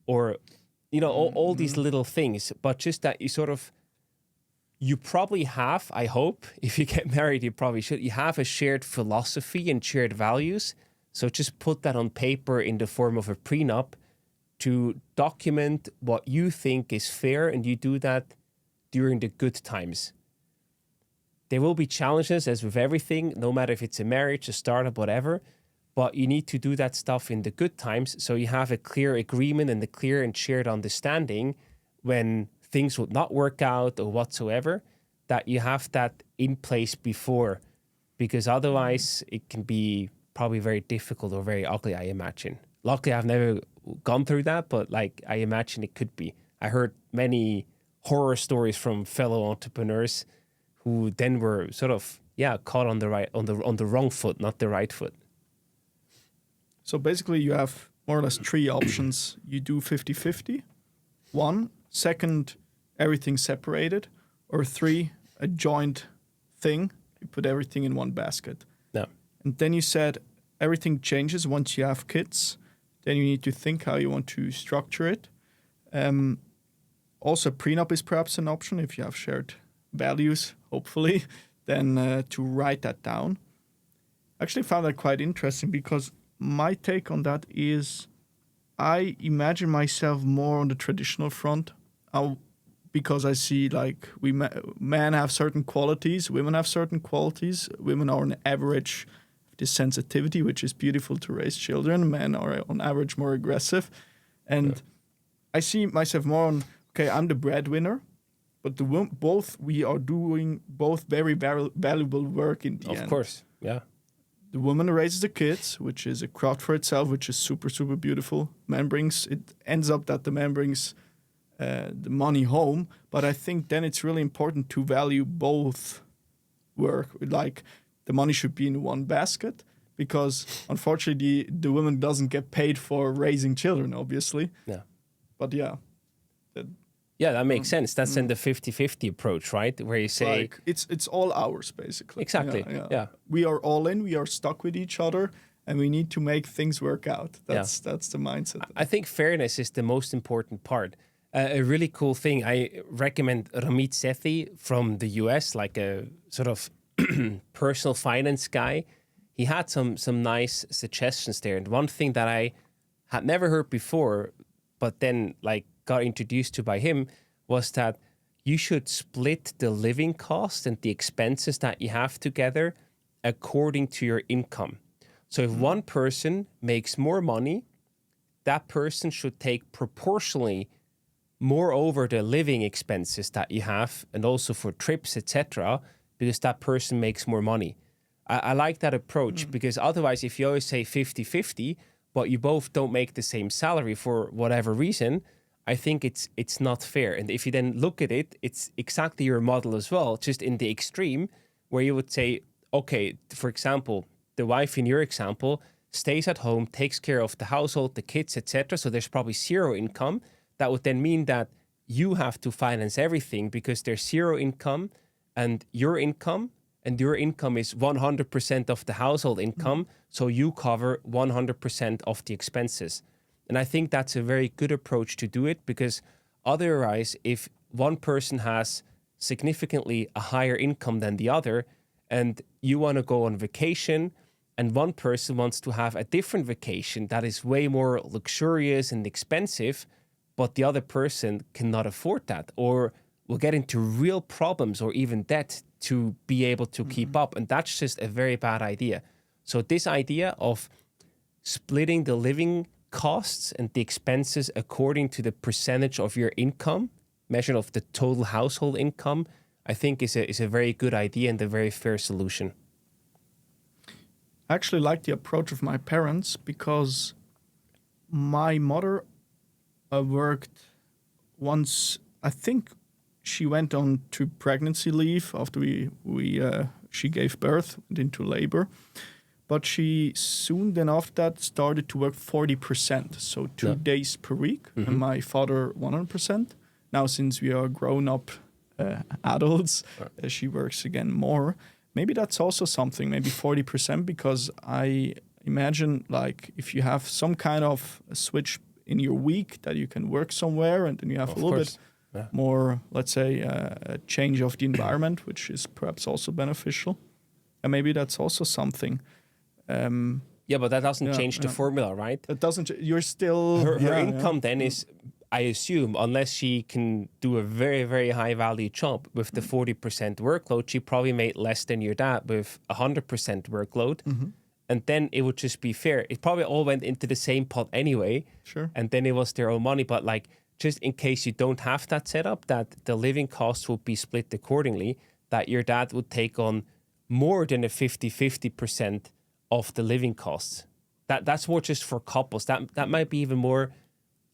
Or, you know, all these little things, but just that you sort of, you probably have, I hope, if you get married, you probably should, you have a shared philosophy and shared values. So just put that on paper in the form of a prenup to document what you think is fair, and you do that during the good times. There will be challenges, as with everything, no matter if it's a marriage, a startup, whatever, but you need to do that stuff in the good times so you have a clear agreement and a clear and shared understanding when things would not work out or whatsoever, that you have that in place before, because otherwise it can be probably very difficult or very ugly, I imagine. Luckily, I've never gone through that, but like I imagine it could be. I heard many horror stories from fellow entrepreneurs who then were sort of caught on the wrong foot, not the right foot. So basically, you have more or less three options. You do 50-50. One, second, everything separated, or three, a joint thing. You put everything in one basket. No. And then you said everything changes once you have kids. Then you need to think how you want to structure it. Also, prenup is perhaps an option if you have shared values, hopefully, then to write that down. Actually found that quite interesting because my take on that is I imagine myself more on the traditional front because I see like men have certain qualities, women have certain qualities. Women are on average this sensitivity, which is beautiful to raise children. Men are on average more aggressive. And I see myself more on, okay, I'm the breadwinner, but we are doing both very valuable work in the end. Of course, yeah. The woman raises the kids, which is a craft for itself, which is super, super beautiful. It ends up that the man brings the money home. But I think then it's really important to value both work. Like the money should be in one basket because unfortunately the woman doesn't get paid for raising children, obviously. Yeah. But yeah. Yeah, that makes sense. That's in the 50-50 approach, right? Where you say... Like, it's all ours, basically. Exactly, yeah. We are all in, we are stuck with each other, and we need to make things work out. That's the mindset. I think fairness is the most important part. A really cool thing, I recommend Ramit Sethi from the US, like a sort of personal finance guy. He had some nice suggestions there. And one thing that I had never heard before, but then like got introduced to by him, was that you should split the living cost and the expenses that you have together according to your income. So if one person makes more money, that person should take proportionally more over the living expenses that you have and also for trips, etc., because that person makes more money. I like that approach because otherwise if you always say 50-50, but you both don't make the same salary for whatever reason, I think it's not fair. And if you then look at it, it's exactly your model as well, just in the extreme, where you would say, okay, for example, the wife in your example stays at home, takes care of the household, the kids, etc. So there's probably zero income. That would then mean that you have to finance everything because there's zero income and your income is 100% of the household income. So you cover 100% of the expenses. And I think that's a very good approach to do it because otherwise, if one person has significantly a higher income than the other and you want to go on vacation and one person wants to have a different vacation that is way more luxurious and expensive, but the other person cannot afford that or will get into real problems or even debt to be able to keep up. And that's just a very bad idea. So this idea of splitting the living costs and the expenses according to the percentage of your income, measured of the total household income, I think is a very good idea and a very fair solution. I actually like the approach of my parents because my mother worked once, I think she went on to pregnancy leave after she gave birth, went into labor. But she soon then after that started to work 40%, so 2 days per week, and my father 100%. Now, since we are grown-up adults, she works again more. Maybe that's also something, maybe 40%, because I imagine like if you have some kind of a switch in your week that you can work somewhere and then you have a little bit more, let's say, a change of the environment, which is perhaps also beneficial. And maybe that's also something. But that doesn't change the formula, right? It doesn't. You're still her income then is, I assume, unless she can do a very, very high value job with the 40% workload, she probably made less than your dad with 100% workload. And then it would just be fair. It probably all went into the same pot anyway. Sure. And then it was their own money. But like, just in case you don't have that setup, that the living costs will be split accordingly, that your dad would take on more than a 50% of the living costs. That's more just for couples. That might be even more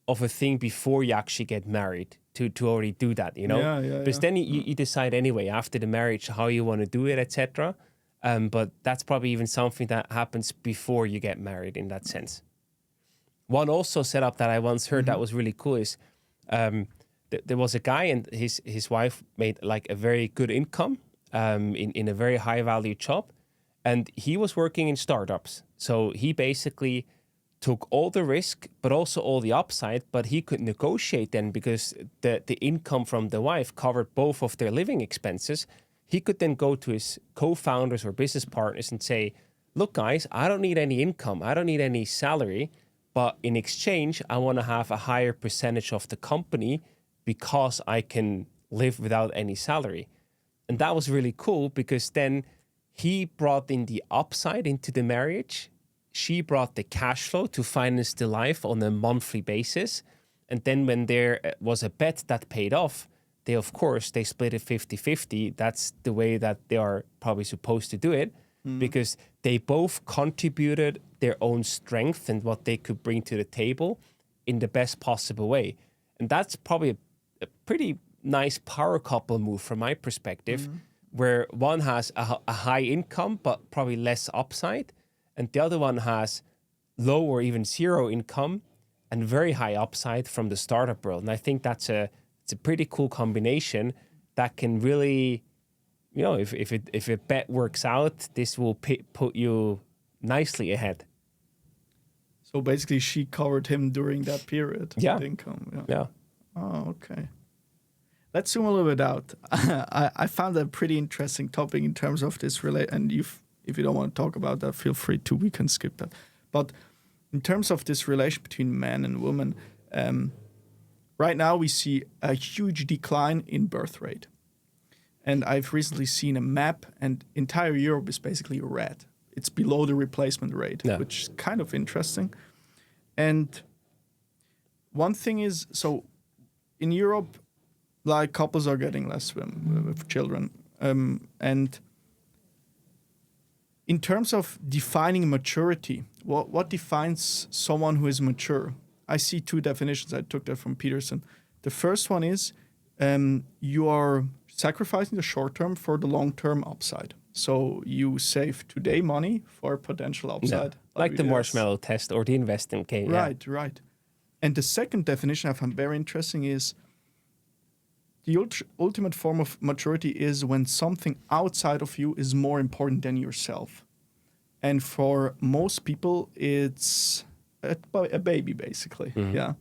of a thing before you actually get married to already do that, you know? Because then you decide anyway after the marriage how you want to do it, etc. But that's probably even something that happens before you get married in that sense. One also setup that I once heard that was really cool is there was a guy and his wife made like a very good income in a very high value job. And he was working in startups. So he basically took all the risk, but also all the upside, but he could negotiate then because the income from the wife covered both of their living expenses. He could then go to his co-founders or business partners and say, look, guys, I don't need any income. I don't need any salary. But in exchange, I want to have a higher percentage of the company because I can live without any salary. And that was really cool because then he brought in the upside into the marriage. She brought the cash flow to finance the life on a monthly basis. And then when there was a bet that paid off, they split it 50-50. That's the way that they are probably supposed to do it because they both contributed their own strength and what they could bring to the table in the best possible way. And that's probably a pretty nice power couple move from my perspective, where one has a high income, but probably less upside. And the other one has low or even zero income and very high upside from the startup world. And I think it's a pretty cool combination that can really, if a bet works out, this will put you nicely ahead. So basically she covered him during that period. Yeah. The income. Yeah. Oh, okay. Let's zoom a little bit out. I found that a pretty interesting topic in terms of this and if you don't want to talk about that, feel free to. We can skip that. But in terms of this relation between men and women, right now we see a huge decline in birth rate. And I've recently seen a map, and entire Europe is basically red. It's below the replacement rate, which is kind of interesting. And one thing is, so in Europe, like couples are getting less with children. And in terms of defining maturity, what defines someone who is mature? I see two definitions. I took that from Peterson. The first one is you are sacrificing the short term for the long term upside. So you save today money for potential upside. Yeah. Like the marshmallow test or the investing game. Right, right. And the second definition I found very interesting is the ultimate form of maturity is when something outside of you is more important than yourself. And for most people, it's a baby, basically. Mm-hmm. Yeah.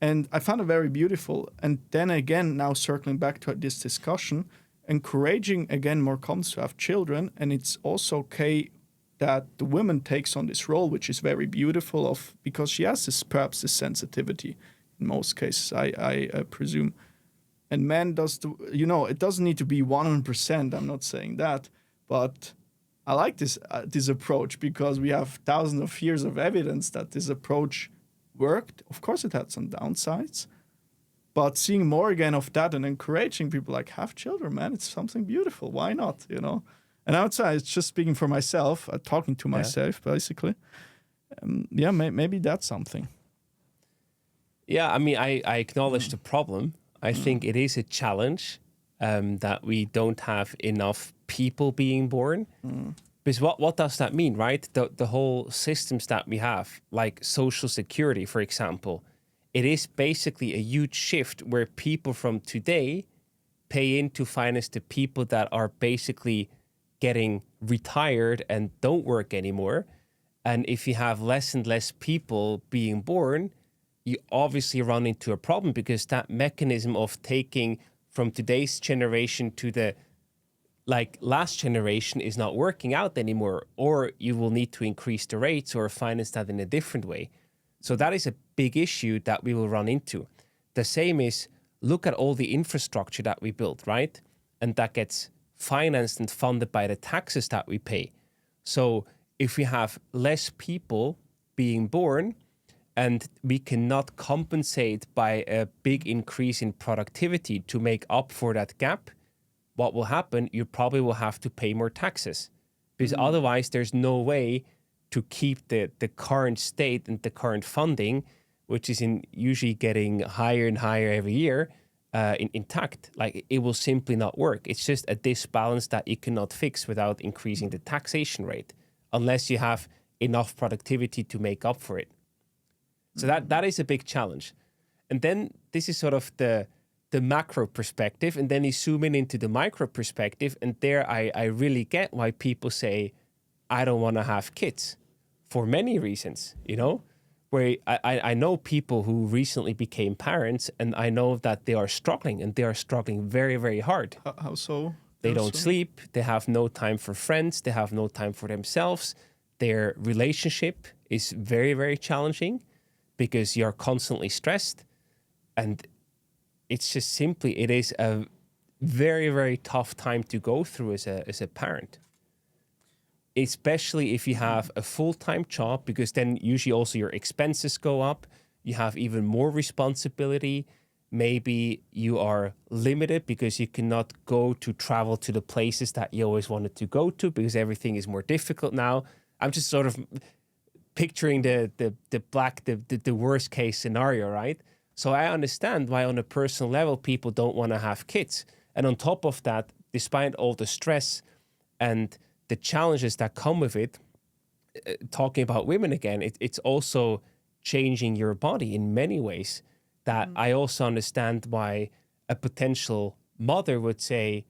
And I found it very beautiful. And then again, now circling back to this discussion, encouraging again more couples to have children. And it's also okay that the woman takes on this role, which is very beautiful because she has perhaps this sensitivity in most cases, I presume. And man does, it doesn't need to be 100%. I'm not saying that, but I like this approach because we have thousands of years of evidence that this approach worked. Of course, it had some downsides, but seeing more again of that and encouraging people like have children, man, it's something beautiful. Why not? And outside, it's just speaking for myself, talking to myself, basically. Maybe that's something. Yeah, I mean, I acknowledge the problem. I think it is a challenge that we don't have enough people being born. Because what does that mean, right? The whole systems that we have, like Social Security, for example, it is basically a huge shift where people from today pay in to finance the people that are basically getting retired and don't work anymore. And if you have less and less people being born, you obviously run into a problem because that mechanism of taking from today's generation to the last generation is not working out anymore, or you will need to increase the rates or finance that in a different way. So that is a big issue that we will run into. The same is, look at all the infrastructure that we built, right? And that gets financed and funded by the taxes that we pay. So if we have less people being born, and we cannot compensate by a big increase in productivity to make up for that gap, what will happen? You probably will have to pay more taxes because otherwise there's no way to keep the current state and the current funding, which is usually getting higher and higher every year, intact. Like it will simply not work. It's just a disbalance that you cannot fix without increasing the taxation rate, unless you have enough productivity to make up for it. So that is a big challenge. And then this is sort of the macro perspective. And then you zoom into the micro perspective. And there I really get why people say, I don't want to have kids for many reasons, where I know people who recently became parents, and I know that they are struggling, and they are struggling very, very hard. How so? They don't sleep. They have no time for friends. They have no time for themselves. Their relationship is very, very challenging because you're constantly stressed. And it's just simply, it is a very, very tough time to go through as a parent. Especially if you have a full-time job, because then usually also your expenses go up. You have even more responsibility. Maybe you are limited because you cannot go to travel to the places that you always wanted to go to because everything is more difficult now. I'm just sort of picturing the worst case scenario, right? So I understand why on a personal level people don't want to have kids. And on top of that, despite all the stress and the challenges that come with it, talking about women again, it's also changing your body in many ways that I also understand why a potential mother would say,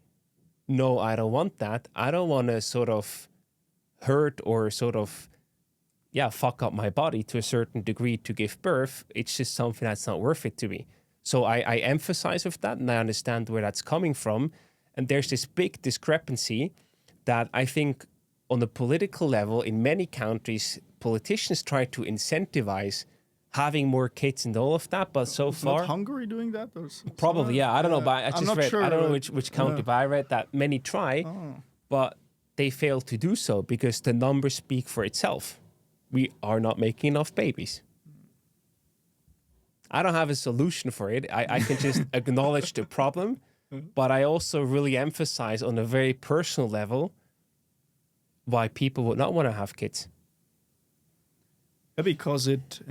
no, I don't want that. I don't want to sort of hurt or sort of, fuck up my body to a certain degree to give birth. It's just something that's not worth it to me. So I emphasize with that, and I understand where that's coming from. And there's this big discrepancy that I think on the political level, in many countries, politicians try to incentivize having more kids and all of that, but so far... Not Hungary doing that? Probably, yeah. I don't know, but I just read... Sure, I don't know which country, but I read that many try, but they fail to do so because the numbers speak for itself. We are not making enough babies. I don't have a solution for it. I can just acknowledge the problem, but I also really emphasize on a very personal level why people would not want to have kids. Yeah, because it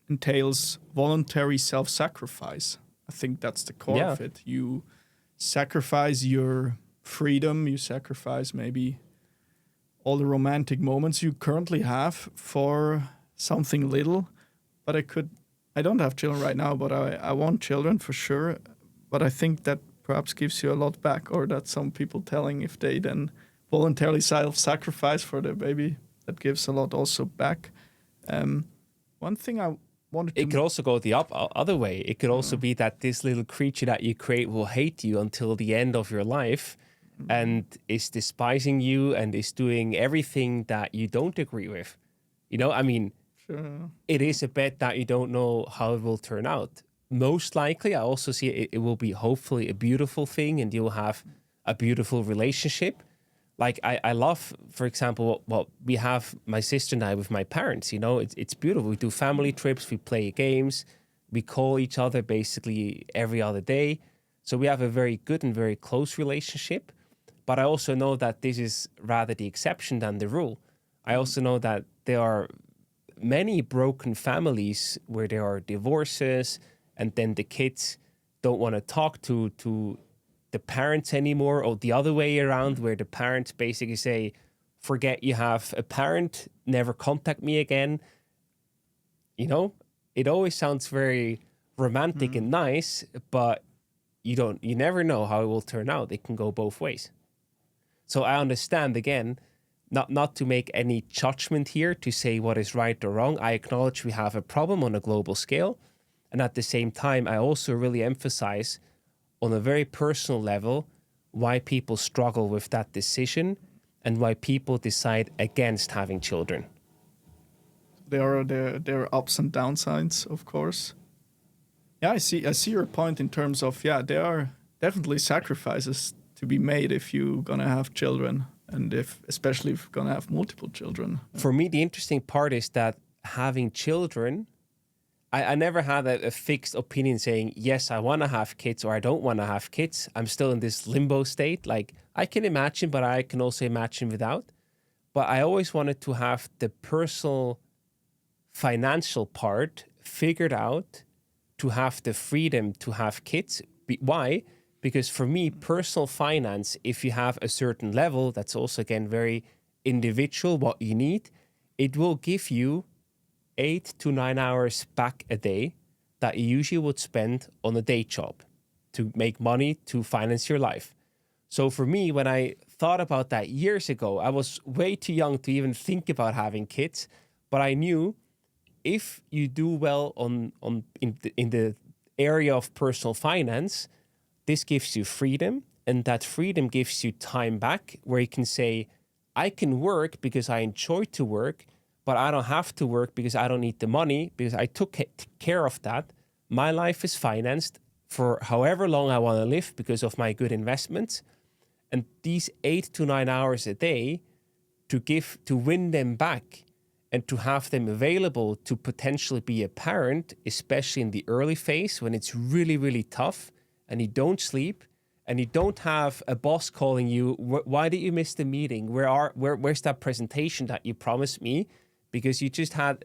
entails voluntary self-sacrifice. I think that's the core of it. You sacrifice your freedom, you sacrifice maybe all the romantic moments you currently have for something little. But I don't have children right now, but I want children for sure. But I think that perhaps gives you a lot back, or that some people telling if they then voluntarily self-sacrifice for their baby, that gives a lot also back. One thing I wanted to... It could also go the other way. It could also be that this little creature that you create will hate you until the end of your life and is despising you and is doing everything that you don't agree with. You know, I mean, it is a bet that you don't know how it will turn out. Most likely, I also see it will be hopefully a beautiful thing and you'll have a beautiful relationship. Like I love, for example, what we have, my sister and I with my parents, you know, it's beautiful. We do family trips, we play games, we call each other basically every other day. So we have a very good and very close relationship. But I also know that this is rather the exception than the rule. I also know that there are many broken families where there are divorces and then the kids don't want to talk to the parents anymore, or the other way around, where the parents basically say, forget you have a parent, never contact me again. You know, it always sounds very romantic and nice, but you never know how it will turn out. It can go both ways. So I understand, again, not to make any judgment here to say what is right or wrong. I acknowledge we have a problem on a global scale. And at the same time, I also really emphasize on a very personal level why people struggle with that decision and why people decide against having children. There are ups and downsides, of course. Yeah, I see your point in terms of, there are definitely sacrifices to be made if you're gonna have children, and especially if you're gonna have multiple children. For me, the interesting part is that having children, I never had a fixed opinion saying, yes, I want to have kids or I don't want to have kids. I'm still in this limbo state. Like, I can imagine, but I can also imagine without. But I always wanted to have the personal financial part figured out, to have the freedom to have kids. Why? Because for me, personal finance, if you have a certain level, that's also, again, very individual, what you need, it will give you 8 to 9 hours back a day that you usually would spend on a day job to make money to finance your life. So for me, when I thought about that years ago, I was way too young to even think about having kids, but I knew if you do well in the area of personal finance, this gives you freedom, and that freedom gives you time back where you can say, I can work because I enjoy to work, but I don't have to work because I don't need the money because I took care of that. My life is financed for however long I want to live because of my good investments. And these 8 to 9 hours a day to win them back and to have them available to potentially be a parent, especially in the early phase when it's really, really tough and you don't sleep and you don't have a boss calling you, why did you miss the meeting? Where's that presentation that you promised me? Because you just had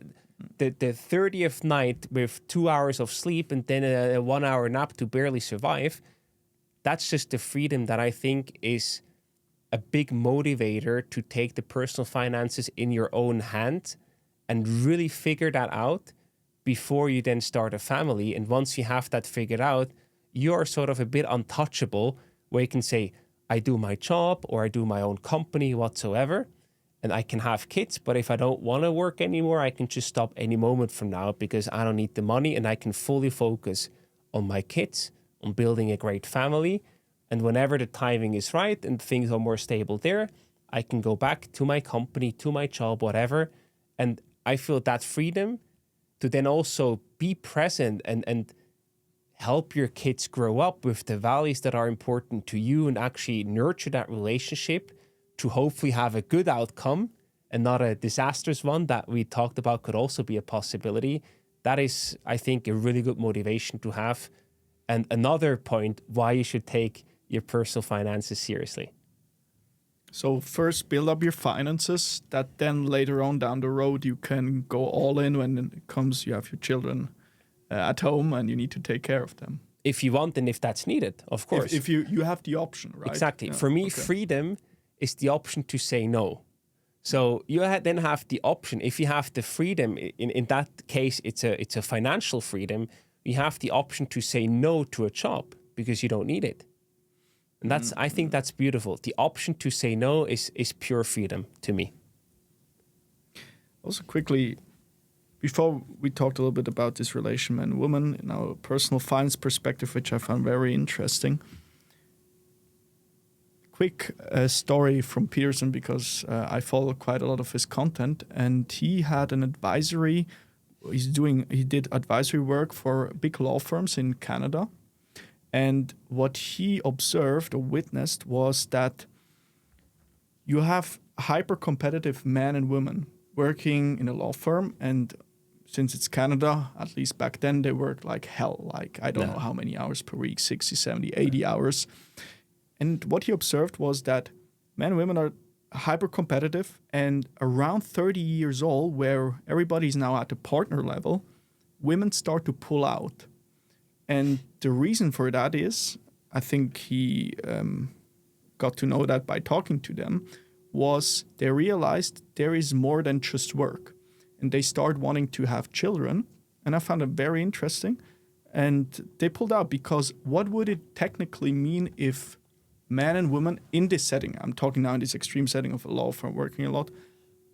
the 30th night with 2 hours of sleep and then a 1 hour nap to barely survive. That's just the freedom that I think is a big motivator to take the personal finances in your own hand and really figure that out before you then start a family. And once you have that figured out, you're sort of a bit untouchable where you can say, I do my job or I do my own company whatsoever, and I can have kids. But if I don't want to work anymore, I can just stop any moment from now because I don't need the money and I can fully focus on my kids, on building a great family. And whenever the timing is right and things are more stable there, I can go back to my company, to my job, whatever. And I feel that freedom to then also be present and help your kids grow up with the values that are important to you and actually nurture that relationship to hopefully have a good outcome and not a disastrous one that we talked about could also be a possibility. That is, I think, a really good motivation to have. And another point why you should take your personal finances seriously. So first build up your finances that then later on down the road you can go all in when it comes, you have your children at home and you need to take care of them. If you want and if that's needed, of course. If you have the option, right? Exactly. Yeah. For me, freedom is the option to say no. So you then have the option, if you have the freedom, in that case, it's a financial freedom, you have the option to say no to a job because you don't need it. And that's, I think that's beautiful. The option to say no is pure freedom to me. Also quickly, before we talked a little bit about this relation man and woman in our personal finance perspective, which I found very interesting. Quick story from Peterson because I follow quite a lot of his content, and he had an advisory. He did advisory work for big law firms in Canada. And what he observed or witnessed was that you have hyper-competitive men and women working in a law firm. And since it's Canada, at least back then, they work like hell. Like, I don't know how many hours per week, 60, 70, 80 hours. And what he observed was that men and women are hyper-competitive. And around 30 years old, where everybody's now at the partner level, women start to pull out. And the reason for that is, I think he got to know that by talking to them, was they realized there is more than just work. And they start wanting to have children. And I found it very interesting. And they pulled out because what would it technically mean if men and women in this setting, I'm talking now in this extreme setting of a law firm working a lot,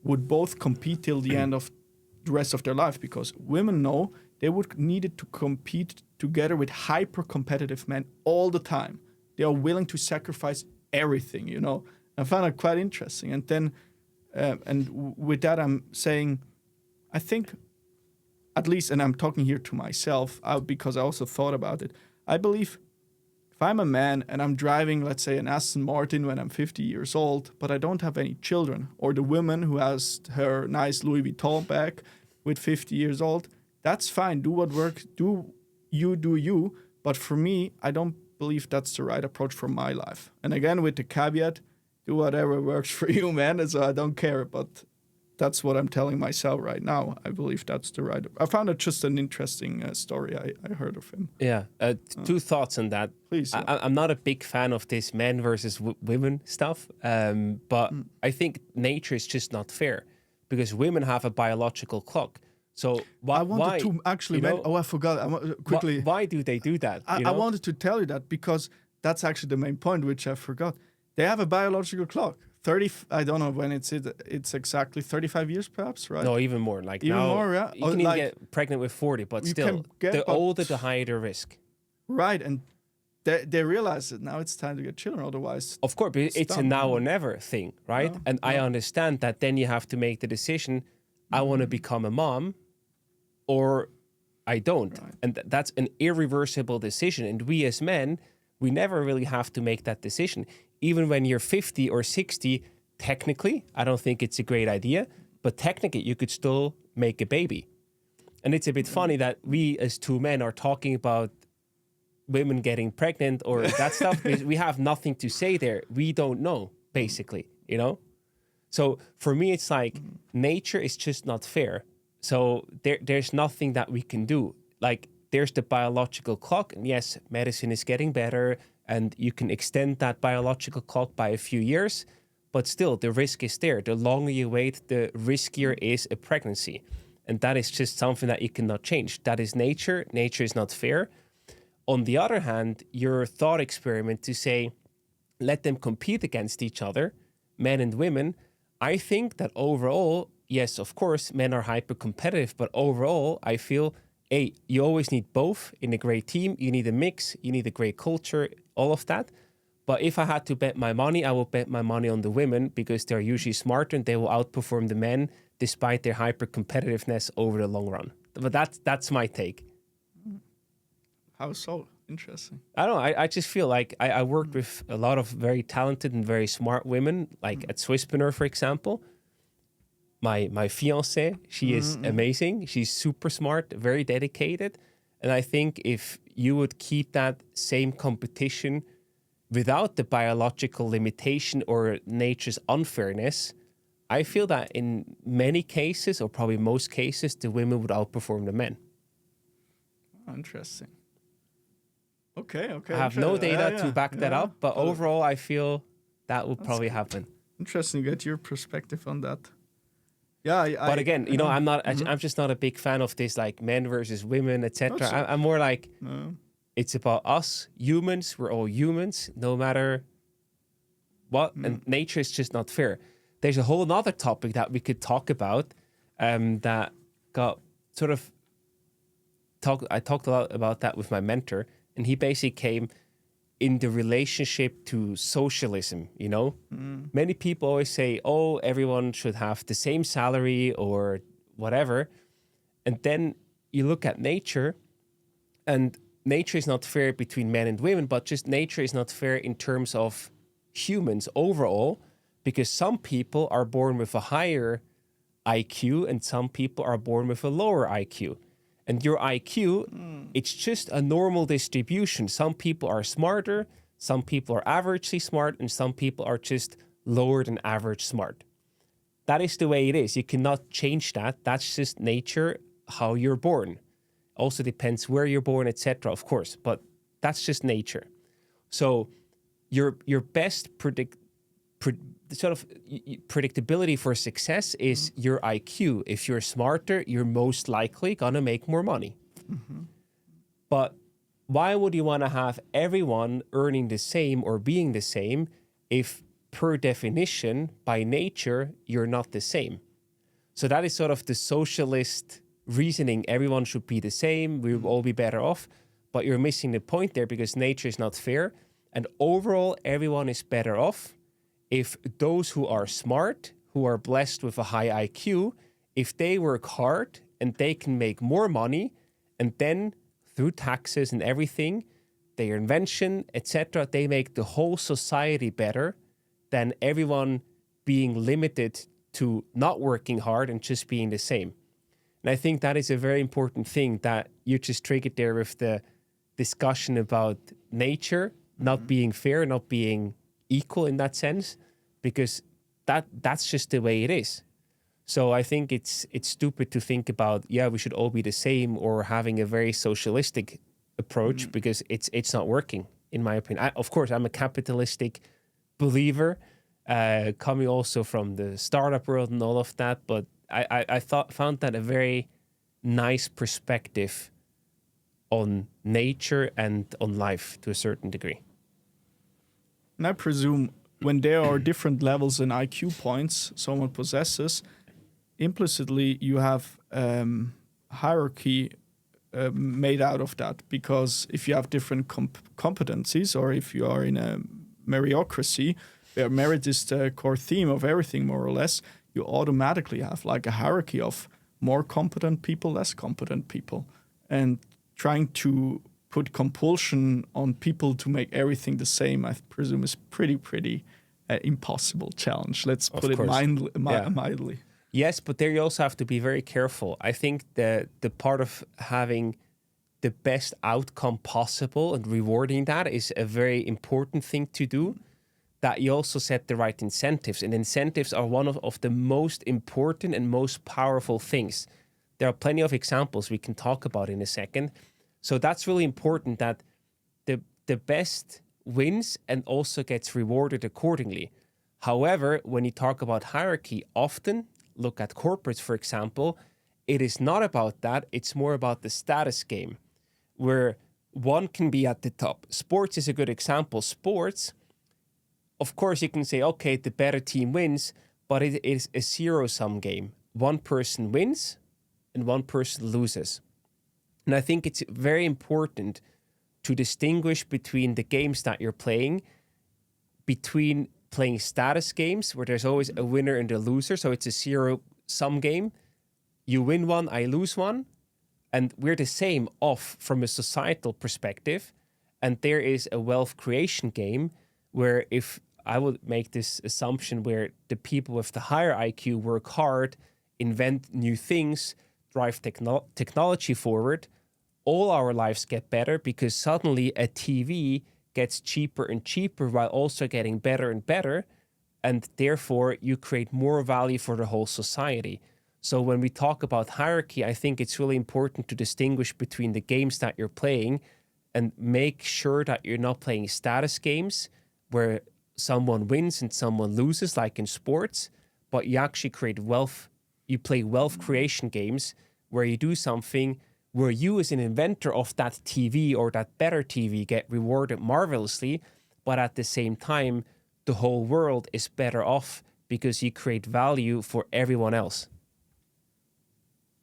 would both compete till the end of the rest of their life? Because women know they would need to compete together with hyper-competitive men all the time. They are willing to sacrifice everything, you know. I found it quite interesting. And then, and with that, I'm saying, I think, at least, and I'm talking here to myself, because I also thought about it, I believe if I'm a man and I'm driving, let's say, an Aston Martin when I'm 50 years old, but I don't have any children, or the woman who has her nice Louis Vuitton bag with 50 years old, that's fine. Do what works. Do you. But for me, I don't believe that's the right approach for my life. And again, with the caveat, do whatever works for you, man. So I don't care. But that's what I'm telling myself right now. I believe that's the right. I found it just an interesting story I heard of him. Yeah. Two thoughts on that. Please. I'm not a big fan of this men versus women stuff. But I think nature is just not fair because women have a biological clock. So why to actually, you know, I forgot. Quickly. Why do they do that? I wanted to tell you that because that's actually the main point, which I forgot. They have a biological clock. I don't know when it's exactly 35 years perhaps, right? No, even more. Like even now, more, yeah. you can even get pregnant with 40, but still, the older, the higher the risk. Right, and they realize that now it's time to get children, otherwise... Of course, but it's a now or never thing, right? And I understand that then you have to make the decision, I want to become a mom, or I don't. Right. And that's an irreversible decision. And we as men, we never really have to make that decision. Even when you're 50 or 60, technically, I don't think it's a great idea, but technically you could still make a baby. And it's a bit funny that we as two men are talking about women getting pregnant or that stuff, because we have nothing to say there. We don't know, basically, you know? So for me, it's like nature is just not fair. So there's nothing that we can do. Like there's the biological clock, and yes, medicine is getting better and you can extend that biological clock by a few years, but still the risk is there. The longer you wait, the riskier is a pregnancy. And that is just something that you cannot change. That is nature. Nature is not fair. On the other hand, your thought experiment to say, let them compete against each other, men and women, I think that overall, yes, of course, men are hyper competitive, but overall, I feel, hey, you always need both in a great team. You need a mix, you need a great culture, all of that. But if I had to bet my money, I would bet my money on the women because they're usually smarter and they will outperform the men despite their hyper competitiveness over the long run. But that's my take. How so? Interesting. I don't know. I just feel like I worked with a lot of very talented and very smart women, like at Swisspreneur, for example. My fiancée, she is amazing. She's super smart, very dedicated. And I think if you would keep that same competition without the biological limitation or nature's unfairness, I feel that in many cases, or probably most cases, the women would outperform the men. Interesting. Okay. I have no data to back that up, but overall, I feel that would probably happen. Interesting to get your perspective on that. But again, you know, I'm just not a big fan of this, like men versus women, etc. I'm more like, it's about us humans. We're all humans, no matter what. And nature is just not fair. There's a whole other topic that we could talk about that got sort of I talked a lot about that with my mentor, and he basically came in the relationship to socialism, you know? Many people always say, oh, everyone should have the same salary or whatever. And then you look at nature, and nature is not fair between men and women, but just nature is not fair in terms of humans overall, because some people are born with a higher IQ and some people are born with a lower IQ. And your IQ, it's just a normal distribution. Some people are smarter, some people are averagely smart, and some people are just lower than average smart. That is the way it is. You cannot change that. That's just nature, how you're born. Also depends where you're born, etc., of course, but that's just nature. So your best predictability for success is your IQ. If you're smarter, you're most likely gonna make more money. But why would you want to have everyone earning the same or being the same if per definition, by nature, you're not the same? So that is sort of the socialist reasoning. Everyone should be the same. We will all be better off. But you're missing the point there because nature is not fair. And overall, everyone is better off if those who are smart, who are blessed with a high IQ, if they work hard and they can make more money, and then through taxes and everything, their invention, etc., they make the whole society better than everyone being limited to not working hard and just being the same. And I think that is a very important thing that you just triggered there with the discussion about nature not being fair, not being equal in that sense, because that's just the way it is. So I think it's stupid to think about, we should all be the same or having a very socialistic approach because it's not working, in my opinion. Of course, I'm a capitalistic believer, coming also from the startup world and all of that, but I found that a very nice perspective on nature and on life to a certain degree. And I presume when there are different levels in IQ points someone possesses, implicitly you have hierarchy made out of that, because if you have different competencies, or if you are in a meritocracy where merit is the core theme of everything more or less, you automatically have like a hierarchy of more competent people, less competent people, and trying to put compulsion on people to make everything the same, I presume, is pretty impossible challenge. Let's put it mildly. Yes, but there you also have to be very careful. I think the part of having the best outcome possible and rewarding that is a very important thing to do, that you also set the right incentives. And incentives are one of the most important and most powerful things. There are plenty of examples we can talk about in a second. So that's really important, that the best wins and also gets rewarded accordingly. However, when you talk about hierarchy, often, look at corporates, for example, it is not about that. It's more about the status game, where one can be at the top. Sports is a good example. Sports, of course, you can say, okay, the better team wins, but it is a zero-sum game. One person wins and one person loses. And I think it's very important to distinguish between the games that you're playing, between playing status games, where there's always a winner and a loser, so it's a zero-sum game. You win one, I lose one, and we're the same off from a societal perspective. And there is a wealth creation game, where if I would make this assumption where the people with the higher IQ work hard, invent new things, drive technology forward, all our lives get better, because suddenly a TV gets cheaper and cheaper while also getting better and better. And therefore, you create more value for the whole society. So when we talk about hierarchy, I think it's really important to distinguish between the games that you're playing and make sure that you're not playing status games where someone wins and someone loses, like in sports, but you actually create wealth. You play wealth creation games where you do something where you as an inventor of that TV or that better TV get rewarded marvelously, but at the same time, the whole world is better off because you create value for everyone else.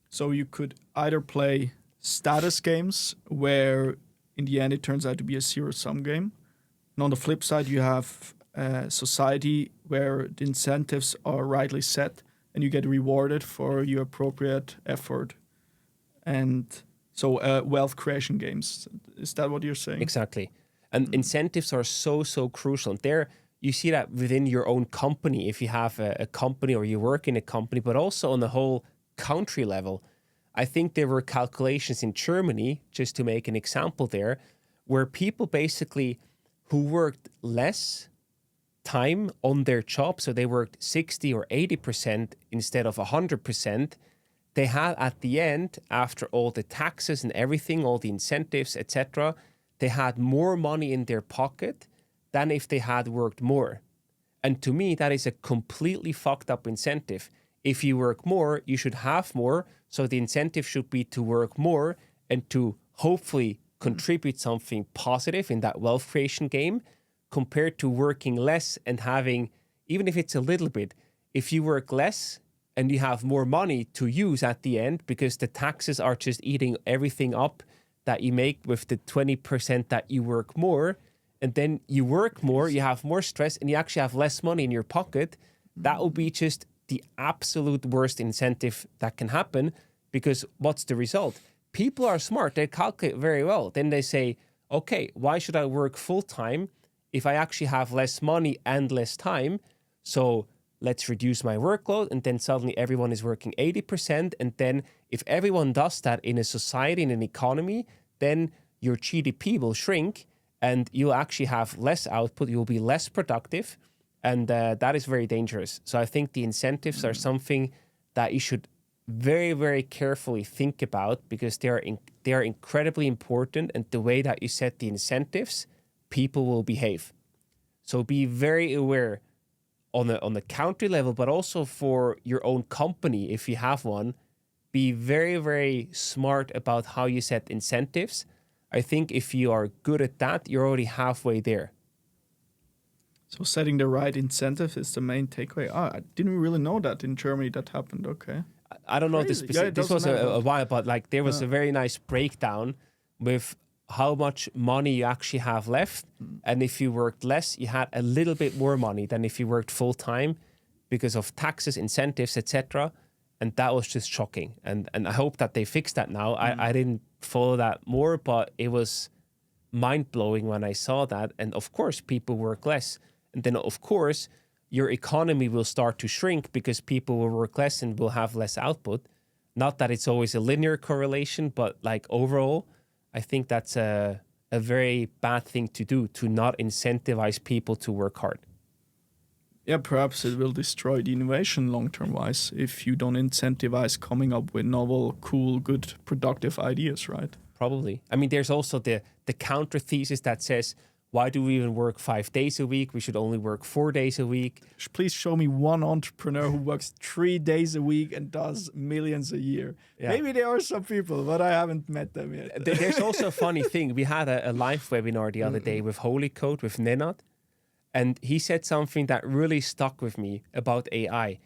So you could either play status games where in the end it turns out to be a zero-sum game. And on the flip side, you have a society where the incentives are rightly set and you get rewarded for your appropriate effort. And so wealth creation games. Is that what you're saying? Exactly. And incentives are so crucial. And there you see that within your own company, if you have a company or you work in a company, but also on the whole country level. I think there were calculations in Germany, just to make an example there, where people basically who worked less time on their job, so they worked 60 or 80% instead of 100%, they had at the end, after all the taxes and everything, all the incentives, etc., they had more money in their pocket than if they had worked more. And to me, that is a completely fucked up incentive. If you work more, you should have more. So the incentive should be to work more and to hopefully contribute something positive in that wealth creation game, compared to working less and having, even if it's a little bit, if you work less and you have more money to use at the end because the taxes are just eating everything up that you make with the 20% that you work more, and then you work more, you have more stress, and you actually have less money in your pocket, that would be just the absolute worst incentive that can happen. Because what's the result? People are smart, they calculate very well. Then they say, okay, why should I work full time if I actually have less money and less time? So let's reduce my workload. And then suddenly everyone is working 80%. And then if everyone does that in a society, in an economy, then your GDP will shrink and you'll actually have less output. You'll be less productive. And that is very dangerous. So I think the incentives are something that you should very, very carefully think about, because they are incredibly important. And the way that you set the incentives, people will behave. So be very aware on the country level, but also for your own company, if you have one. Be very, very smart about how you set incentives. I think if you are good at that, you're already halfway there. So setting the right incentive is the main takeaway. I didn't really know that in Germany that happened. Okay. I don't know the Crazy. specific. This was a while, but like there was a very nice breakdown with how much money you actually have left, and if you worked less, you had a little bit more money than if you worked full time, because of taxes, incentives, etc. And that was just shocking. And I hope that they fixed that now. I didn't follow that more, but it was mind blowing when I saw that. And of course, people work less, and then of course, your economy will start to shrink because people will work less and will have less output. Not that it's always a linear correlation, but like overall, I think that's a very bad thing to do, to not incentivize people to work hard. Yeah, perhaps it will destroy the innovation long-term wise if you don't incentivize coming up with novel, cool, good, productive ideas, right? Probably. I mean, there's also the counter thesis that says, why do we even work 5 days a week? We should only work 4 days a week. Please show me one entrepreneur who works 3 days a week and does millions a year. Yeah. Maybe there are some people, but I haven't met them yet. There's also a funny thing. We had a live webinar the other day with Holy Code, with Nenad, and he said something that really stuck with me about AI.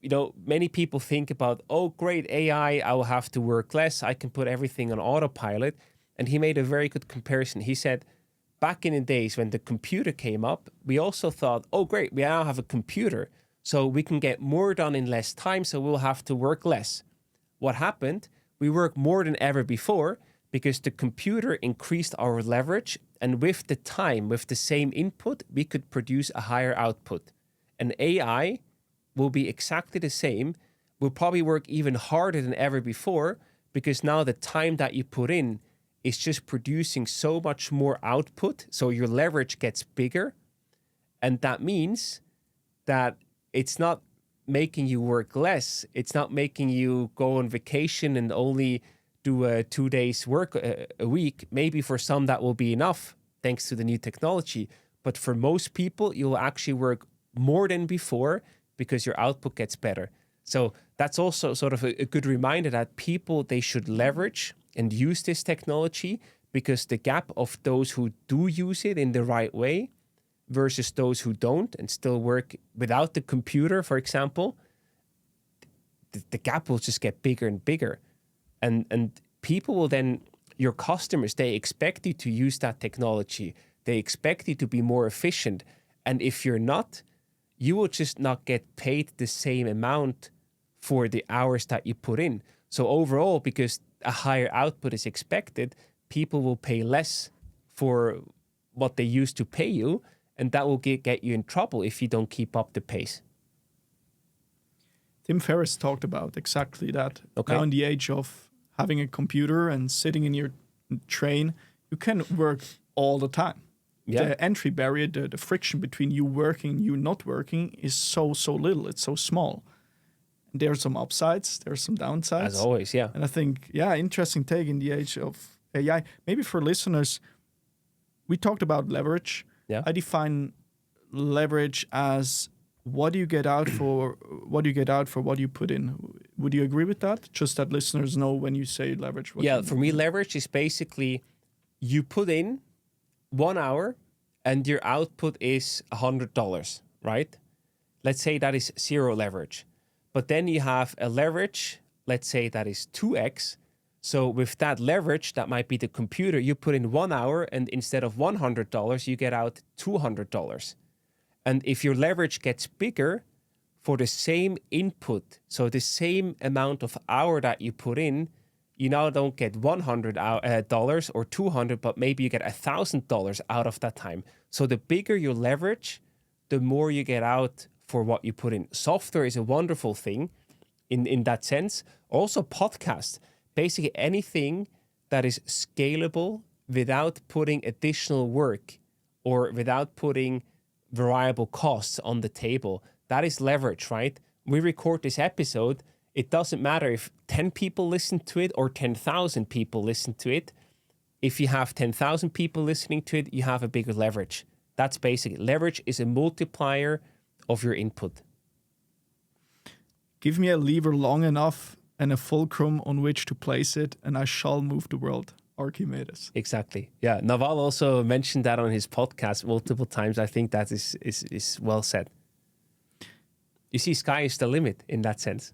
You know, many people think about, oh, great, AI, I will have to work less. I can put everything on autopilot. And he made a very good comparison. He said, back in the days when the computer came up, we also thought, oh, great, we now have a computer, so we can get more done in less time, so we'll have to work less. What happened? We work more than ever before because the computer increased our leverage, and with the time, with the same input, we could produce a higher output. And AI will be exactly the same. We'll probably work even harder than ever before because now the time that you put in is just producing so much more output, so your leverage gets bigger. And that means that it's not making you work less. It's not making you go on vacation and only do 2 days work a week. Maybe for some that will be enough, thanks to the new technology. But for most people, you'll actually work more than before because your output gets better. So that's also sort of a good reminder that people, they should leverage and use this technology, because the gap of those who do use it in the right way versus those who don't and still work without the computer, for example, the gap will just get bigger and bigger. And people will then, your customers, they expect you to use that technology. They expect you to be more efficient. And if you're not, you will just not get paid the same amount for the hours that you put in. So overall, because a higher output is expected, people will pay less for what they used to pay you, and that will get you in trouble if you don't keep up the pace. Tim Ferriss talked about exactly that. Okay. Now in the age of having a computer and sitting in your train, you can work all the time. Yeah. The entry barrier, the friction between you working and you not working is so little. It's so small. There are some upsides, there are some downsides. As always, yeah. And I think, interesting take in the age of AI. Maybe for listeners, we talked about leverage. Yeah. I define leverage as what do you get out for what you put in. Would you agree with that? Just that listeners know when you say leverage. For me, leverage is basically you put in 1 hour and your output is $100, right? Let's say that is zero leverage. But then you have a leverage, let's say that is 2x. So with that leverage, that might be the computer, you put in 1 hour and instead of $100, you get out $200. And if your leverage gets bigger for the same input, so the same amount of hour that you put in, you now don't get $100 or $200, but maybe you get $1,000 out of that time. So the bigger your leverage, the more you get out for what you put in. Software is a wonderful thing in that sense. Also podcasts, basically anything that is scalable without putting additional work or without putting variable costs on the table. That is leverage, right? We record this episode. It doesn't matter if 10 people listen to it or 10,000 people listen to it. If you have 10,000 people listening to it, you have a bigger leverage. That's basically leverage is a multiplier of your input. Give me a lever long enough and a fulcrum on which to place it, and I shall move the world. Archimedes. Exactly. Yeah. Naval also mentioned that on his podcast multiple times. I think that is well said. You see, sky is the limit in that sense.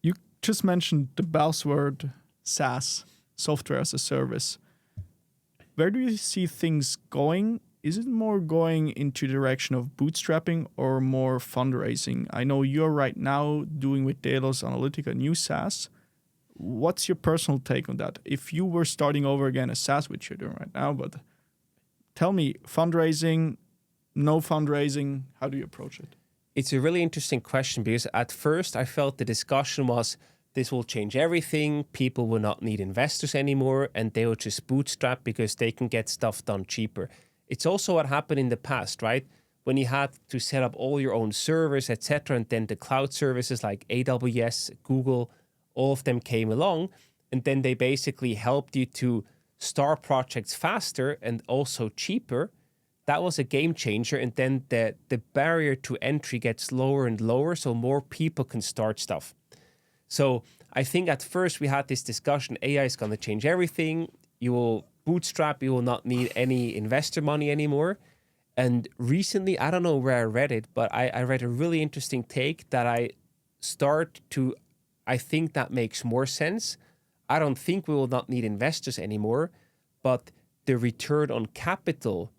You just mentioned the buzzword SaaS, software as a service. Where do you see things going? Is it more going into the direction of bootstrapping or more fundraising? I know you're right now doing with Delos Analytica new SaaS. What's your personal take on that? If you were starting over again as SaaS, which you're doing right now, but tell me, fundraising, no fundraising, how do you approach it? It's a really interesting question because at first I felt the discussion was this will change everything. People will not need investors anymore and they will just bootstrap because they can get stuff done cheaper. It's also what happened in the past, right? When you had to set up all your own servers, etc., and then the cloud services like AWS, Google, all of them came along, and then they basically helped you to start projects faster and also cheaper. That was a game changer, and then the barrier to entry gets lower and lower, so more people can start stuff. So I think at first we had this discussion, AI is going to change everything. You will bootstrap, you will not need any investor money anymore. And recently, I don't know where I read it, but I read a really interesting take that I think that makes more sense. I don't think we will not need investors anymore, but the return on capital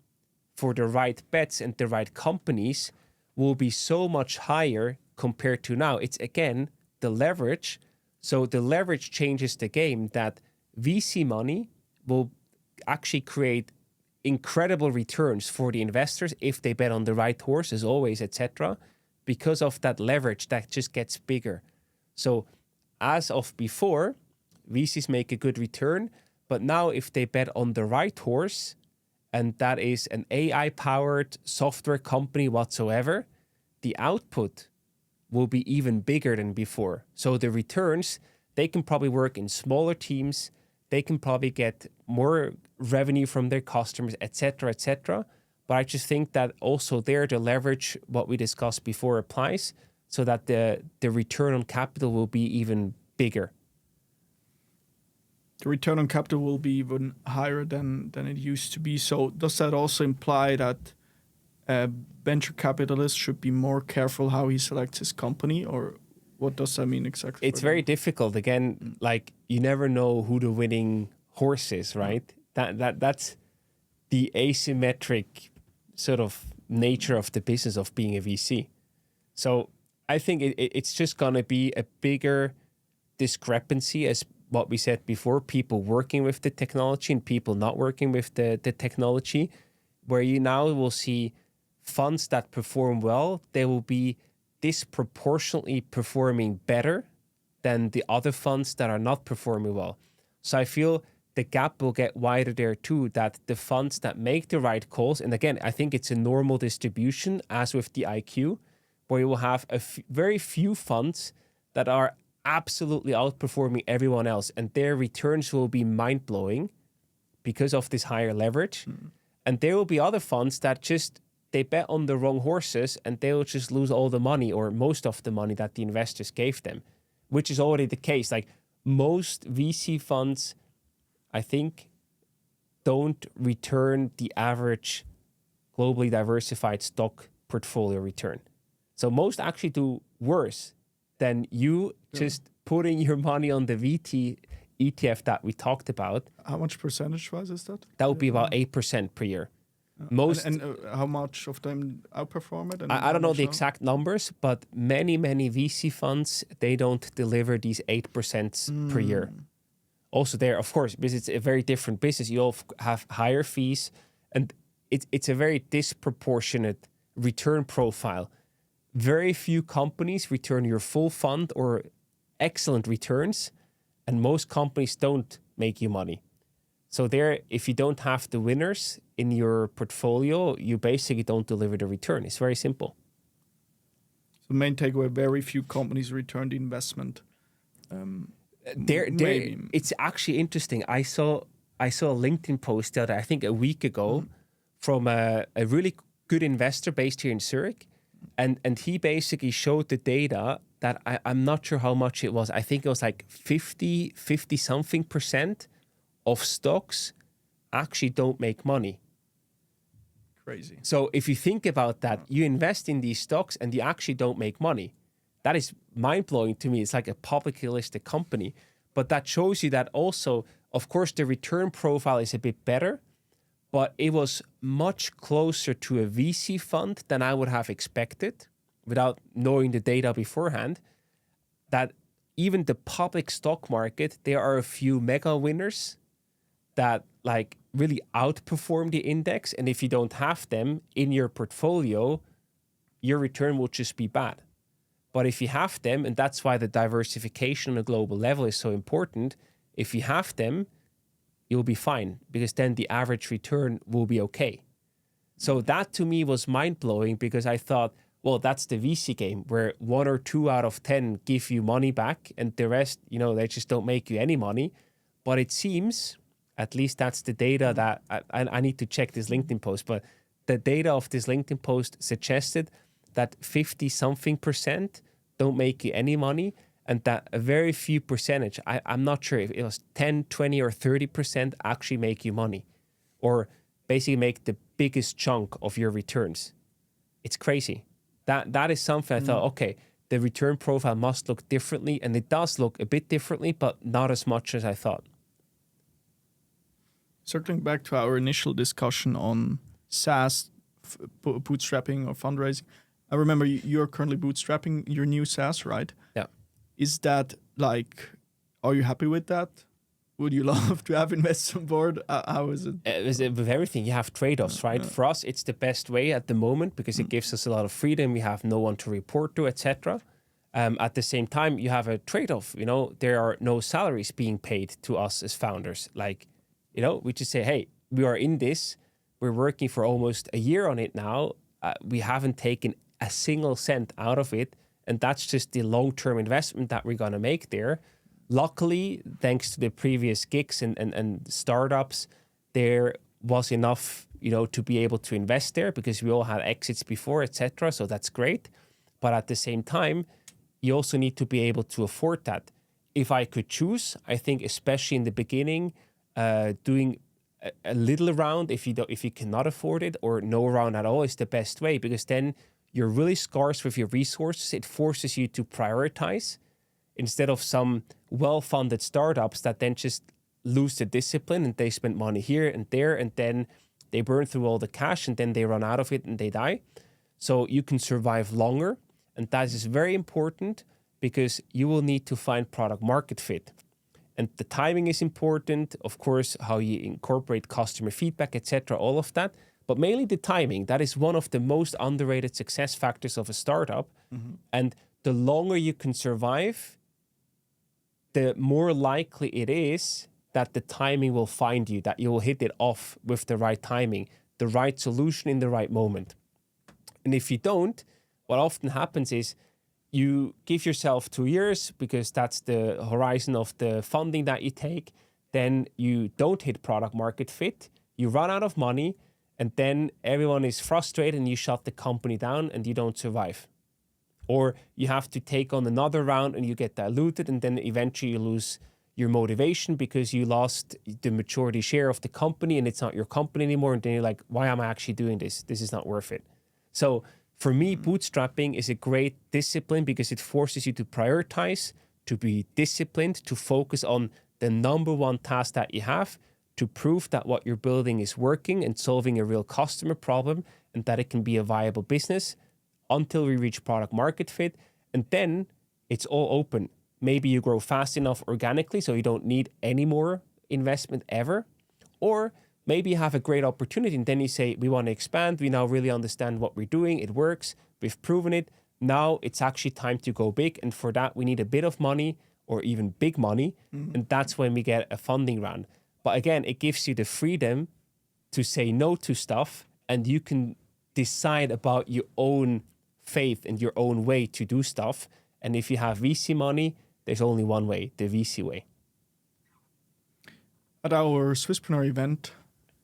for the right bets and the right companies will be so much higher compared to now. It's again, the leverage. So the leverage changes the game that VC money will actually create incredible returns for the investors if they bet on the right horse, as always, etc. Because of that leverage that just gets bigger. So as of before, VCs make a good return, but now if they bet on the right horse, and that is an AI-powered software company whatsoever, the output will be even bigger than before. So the returns, they can probably work in smaller teams, they can probably get more revenue from their customers, etc., etc. But I just think that also there, the leverage, what we discussed before, applies, so that the return on capital will be even bigger. The return on capital will be even higher than it used to be. So does that also imply that a venture capitalist should be more careful how he selects his company, or what does that mean exactly? It's very difficult. Again, like you never know who the winning horse is, right? That's the asymmetric sort of nature of the business of being a VC. So I think it's just going to be a bigger discrepancy, as what we said before, people working with the technology and people not working with the technology, where you now will see funds that perform well, they will be disproportionately performing better than the other funds that are not performing well. So I feel the gap will get wider there too, that the funds that make the right calls, and again, I think it's a normal distribution as with the IQ, where you will have very few funds that are absolutely outperforming everyone else, and their returns will be mind-blowing because of this higher leverage. And there will be other funds that just, they bet on the wrong horses and they will just lose all the money or most of the money that the investors gave them, which is already the case. Like most VC funds, I think, don't return the average globally diversified stock portfolio return. So most actually do worse than you just putting your money on the VT ETF that we talked about. How much percentage-wise is that? That would be about 8% per year. Most and how much of them outperform it? And I don't know the exact numbers, but many VC funds, they don't deliver these 8% per year. Also there, of course, because it's a very different business, you all have higher fees, and it's a very disproportionate return profile. Very few companies return your full fund or excellent returns, and most companies don't make you money. So there, if you don't have the winners in your portfolio, you basically don't deliver the return. It's very simple. So main takeaway, very few companies return the investment. It's actually interesting. I saw a LinkedIn post the other, I think a week ago, from a really good investor based here in Zurich. And he basically showed the data that I'm not sure how much it was. I think it was like 50 something percent of stocks actually don't make money. Crazy. So if you think about that, you invest in these stocks and you actually don't make money. That is mind-blowing to me. It's like a publicly listed company. But that shows you that also, of course, the return profile is a bit better, but it was much closer to a VC fund than I would have expected without knowing the data beforehand. That even the public stock market, there are a few mega winners that like really outperform the index. And if you don't have them in your portfolio, your return will just be bad. But if you have them, and that's why the diversification on a global level is so important, if you have them, you'll be fine, because then the average return will be okay. So that to me was mind-blowing, because I thought, well, that's the VC game where 1 or 2 out of 10 give you money back and the rest, they just don't make you any money. But it seems, at least that's the data that I need to check this LinkedIn post, but the data of this LinkedIn post suggested that 50 something percent don't make you any money, and that a very few percentage, I'm not sure if it was 10, 20 or 30% actually make you money, or basically make the biggest chunk of your returns. It's crazy. That is something I thought, okay, the return profile must look differently, and it does look a bit differently, but not as much as I thought. Circling back to our initial discussion on SaaS, bootstrapping or fundraising, I remember you're currently bootstrapping your new SaaS, right? Yeah. Is that like, are you happy with that? Would you love to have investors on board? How is it? With everything, you have trade-offs, right? For us, it's the best way at the moment because it gives us a lot of freedom. We have no one to report to, etc. At the same time, you have a trade-off. There are no salaries being paid to us as founders. Like, we just say, hey, we are in this. We're working for almost a year on it now. We haven't taken a single cent out of it. And that's just the long-term investment that we're going to make there. Luckily, thanks to the previous gigs and startups, there was enough, to be able to invest there because we all had exits before, etc. So that's great. But at the same time, you also need to be able to afford that. If I could choose, I think especially in the beginning, doing a little round if you cannot afford it, or no round at all, is the best way, because then you're really scarce with your resources. It forces you to prioritize instead of some well-funded startups that then just lose the discipline and they spend money here and there and then they burn through all the cash and then they run out of it and they die. So you can survive longer, and that is very important because you will need to find product market fit. And the timing is important, of course, how you incorporate customer feedback, etc., all of that. But mainly the timing. That is one of the most underrated success factors of a startup. Mm-hmm. And the longer you can survive, the more likely it is that the timing will find you, that you will hit it off with the right timing, the right solution in the right moment. And if you don't, what often happens is you give yourself 2 years because that's the horizon of the funding that you take. Then you don't hit product market fit. You run out of money. And then everyone is frustrated and you shut the company down and you don't survive. Or you have to take on another round and you get diluted, and then eventually you lose your motivation because you lost the majority share of the company and it's not your company anymore. And then you're like, why am I actually doing this? This is not worth it. So for me, bootstrapping is a great discipline because it forces you to prioritize, to be disciplined, to focus on the number one task that you have, to prove that what you're building is working and solving a real customer problem and that it can be a viable business until we reach product market fit. And then it's all open. Maybe you grow fast enough organically so you don't need any more investment ever. Or maybe you have a great opportunity and then you say, we want to expand. We now really understand what we're doing. It works. We've proven it. Now it's actually time to go big. And for that, we need a bit of money or even big money. Mm-hmm. And that's when we get a funding round. But again, it gives you the freedom to say no to stuff, and you can decide about your own faith and your own way to do stuff. And if you have VC money, there's only one way, the VC way. At our Swisspreneur event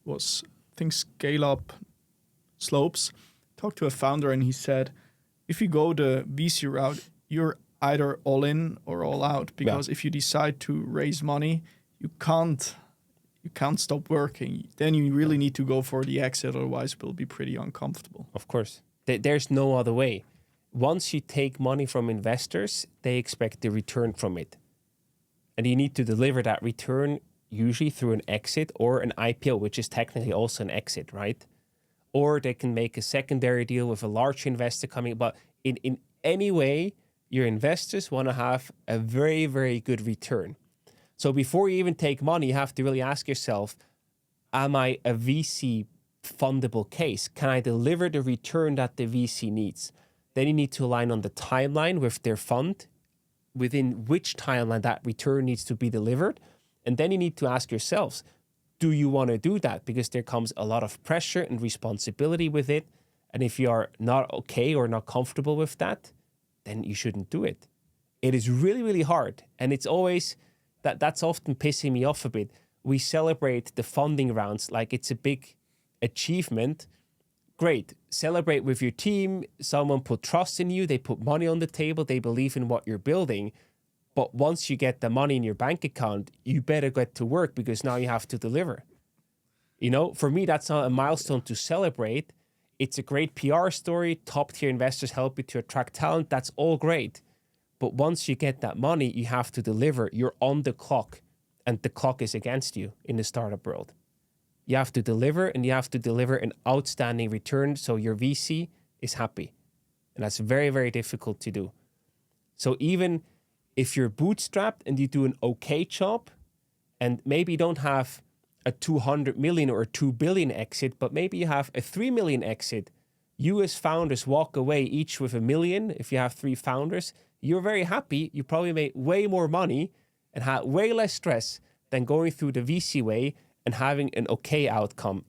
was, I think, Scale Up Slopes. Talked to a founder and he said, if you go the VC route, you're either all in or all out, because if you decide to raise money, you can't stop working. Then you really need to go for the exit, otherwise it will be pretty uncomfortable. Of course. There's no other way. Once you take money from investors, they expect the return from it. And you need to deliver that return usually through an exit or an IPO, which is technically also an exit, right? Or they can make a secondary deal with a large investor coming. But in any way, your investors want to have a very, very good return. So before you even take money, you have to really ask yourself, am I a VC fundable case? Can I deliver the return that the VC needs? Then you need to align on the timeline with their fund, within which timeline that return needs to be delivered. And then you need to ask yourselves, do you want to do that? Because there comes a lot of pressure and responsibility with it. And if you are not okay or not comfortable with that, then you shouldn't do it. It is really, really hard. And it's always, that's often pissing me off a bit. We celebrate the funding rounds like it's a big achievement. Great. Celebrate with your team. Someone put trust in you. They put money on the table. They believe in what you're building. But once you get the money in your bank account, you better get to work because now you have to deliver. You know, for me, that's not a milestone to celebrate. It's a great PR story. Top tier investors help you to attract talent. That's all great. But once you get that money, you have to deliver. You're on the clock, and the clock is against you in the startup world. You have to deliver, and you have to deliver an outstanding return so your VC is happy. And that's very, very difficult to do. So even if you're bootstrapped and you do an okay job, and maybe you don't have a 200 million or a 2 billion exit, but maybe you have a 3 million exit, you as founders walk away each with 1 million. If you have 3 founders, you're very happy. You probably made way more money and had way less stress than going through the VC way and having an okay outcome,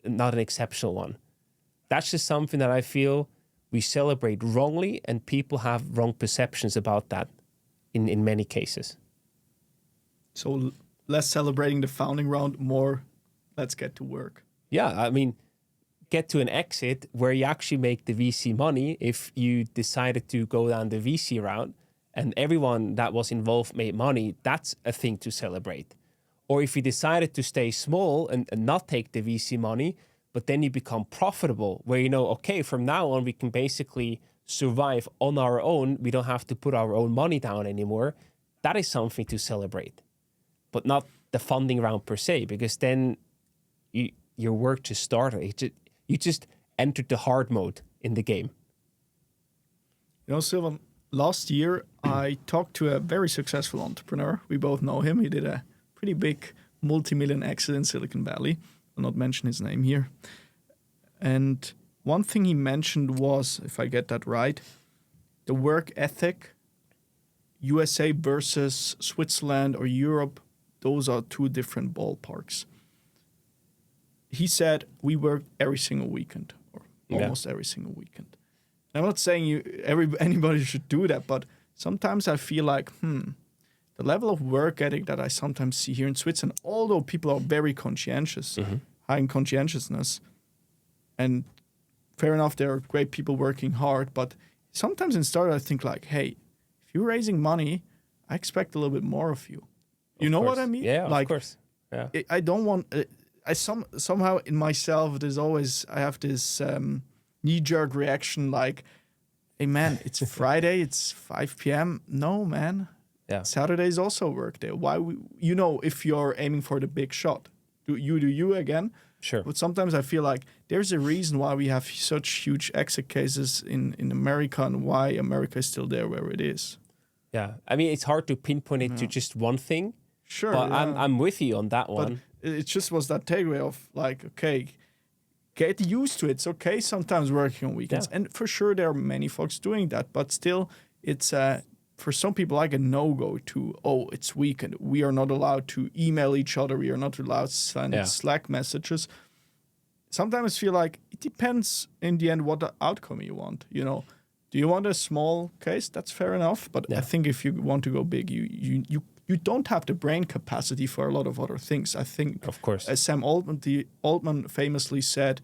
not an exceptional one. That's just something that I feel we celebrate wrongly, and people have wrong perceptions about that in many cases. So less celebrating the founding round, more let's get to work. Yeah, I mean, get to an exit where you actually make the VC money if you decided to go down the VC route and everyone that was involved made money. That's a thing to celebrate. Or if you decided to stay small and not take the VC money, but then you become profitable, where you know, okay, from now on, we can basically survive on our own. We don't have to put our own money down anymore. That is something to celebrate, but not the funding round per se, because then your work just started. You just entered the hard mode in the game. You know, Silvan, last year I talked to a very successful entrepreneur. We both know him. He did a pretty big multi-million exit in Silicon Valley. I'll not mention his name here. And one thing he mentioned was, if I get that right, the work ethic, USA versus Switzerland or Europe, those are 2 different ballparks. He said, we work every single weekend, or almost every single weekend. I'm not saying anybody should do that, but sometimes I feel like, the level of work ethic that I sometimes see here in Switzerland, although people are very conscientious, high in conscientiousness, and fair enough, there are great people working hard, but sometimes in startup I think like, hey, if you're raising money, I expect a little bit more of you. You know what I mean? Yeah, like, of course. Yeah. I don't want... somehow in myself, I have this knee-jerk reaction like, hey man, it's Friday, it's 5 p.m. No, man. Yeah. Saturday is also work day. If you're aiming for the big shot, do you again? Sure. But sometimes I feel like there's a reason why we have such huge exit cases in America and why America is still there where it is. Yeah. I mean, it's hard to pinpoint it to just one thing. Sure. But I'm with you on that one. But it just was that takeaway of like, okay, get used to it. It's okay sometimes working on weekends. Yeah. And for sure there are many folks doing that, but still it's for some people like a no-go to, it's weekend. We are not allowed to email each other. We are not allowed to send Slack messages. Sometimes I feel like it depends in the end what the outcome you want. You know, do you want a small case? That's fair enough. But I think if you want to go big, you don't have the brain capacity for a lot of other things. I think, of course, as Sam Altman famously said,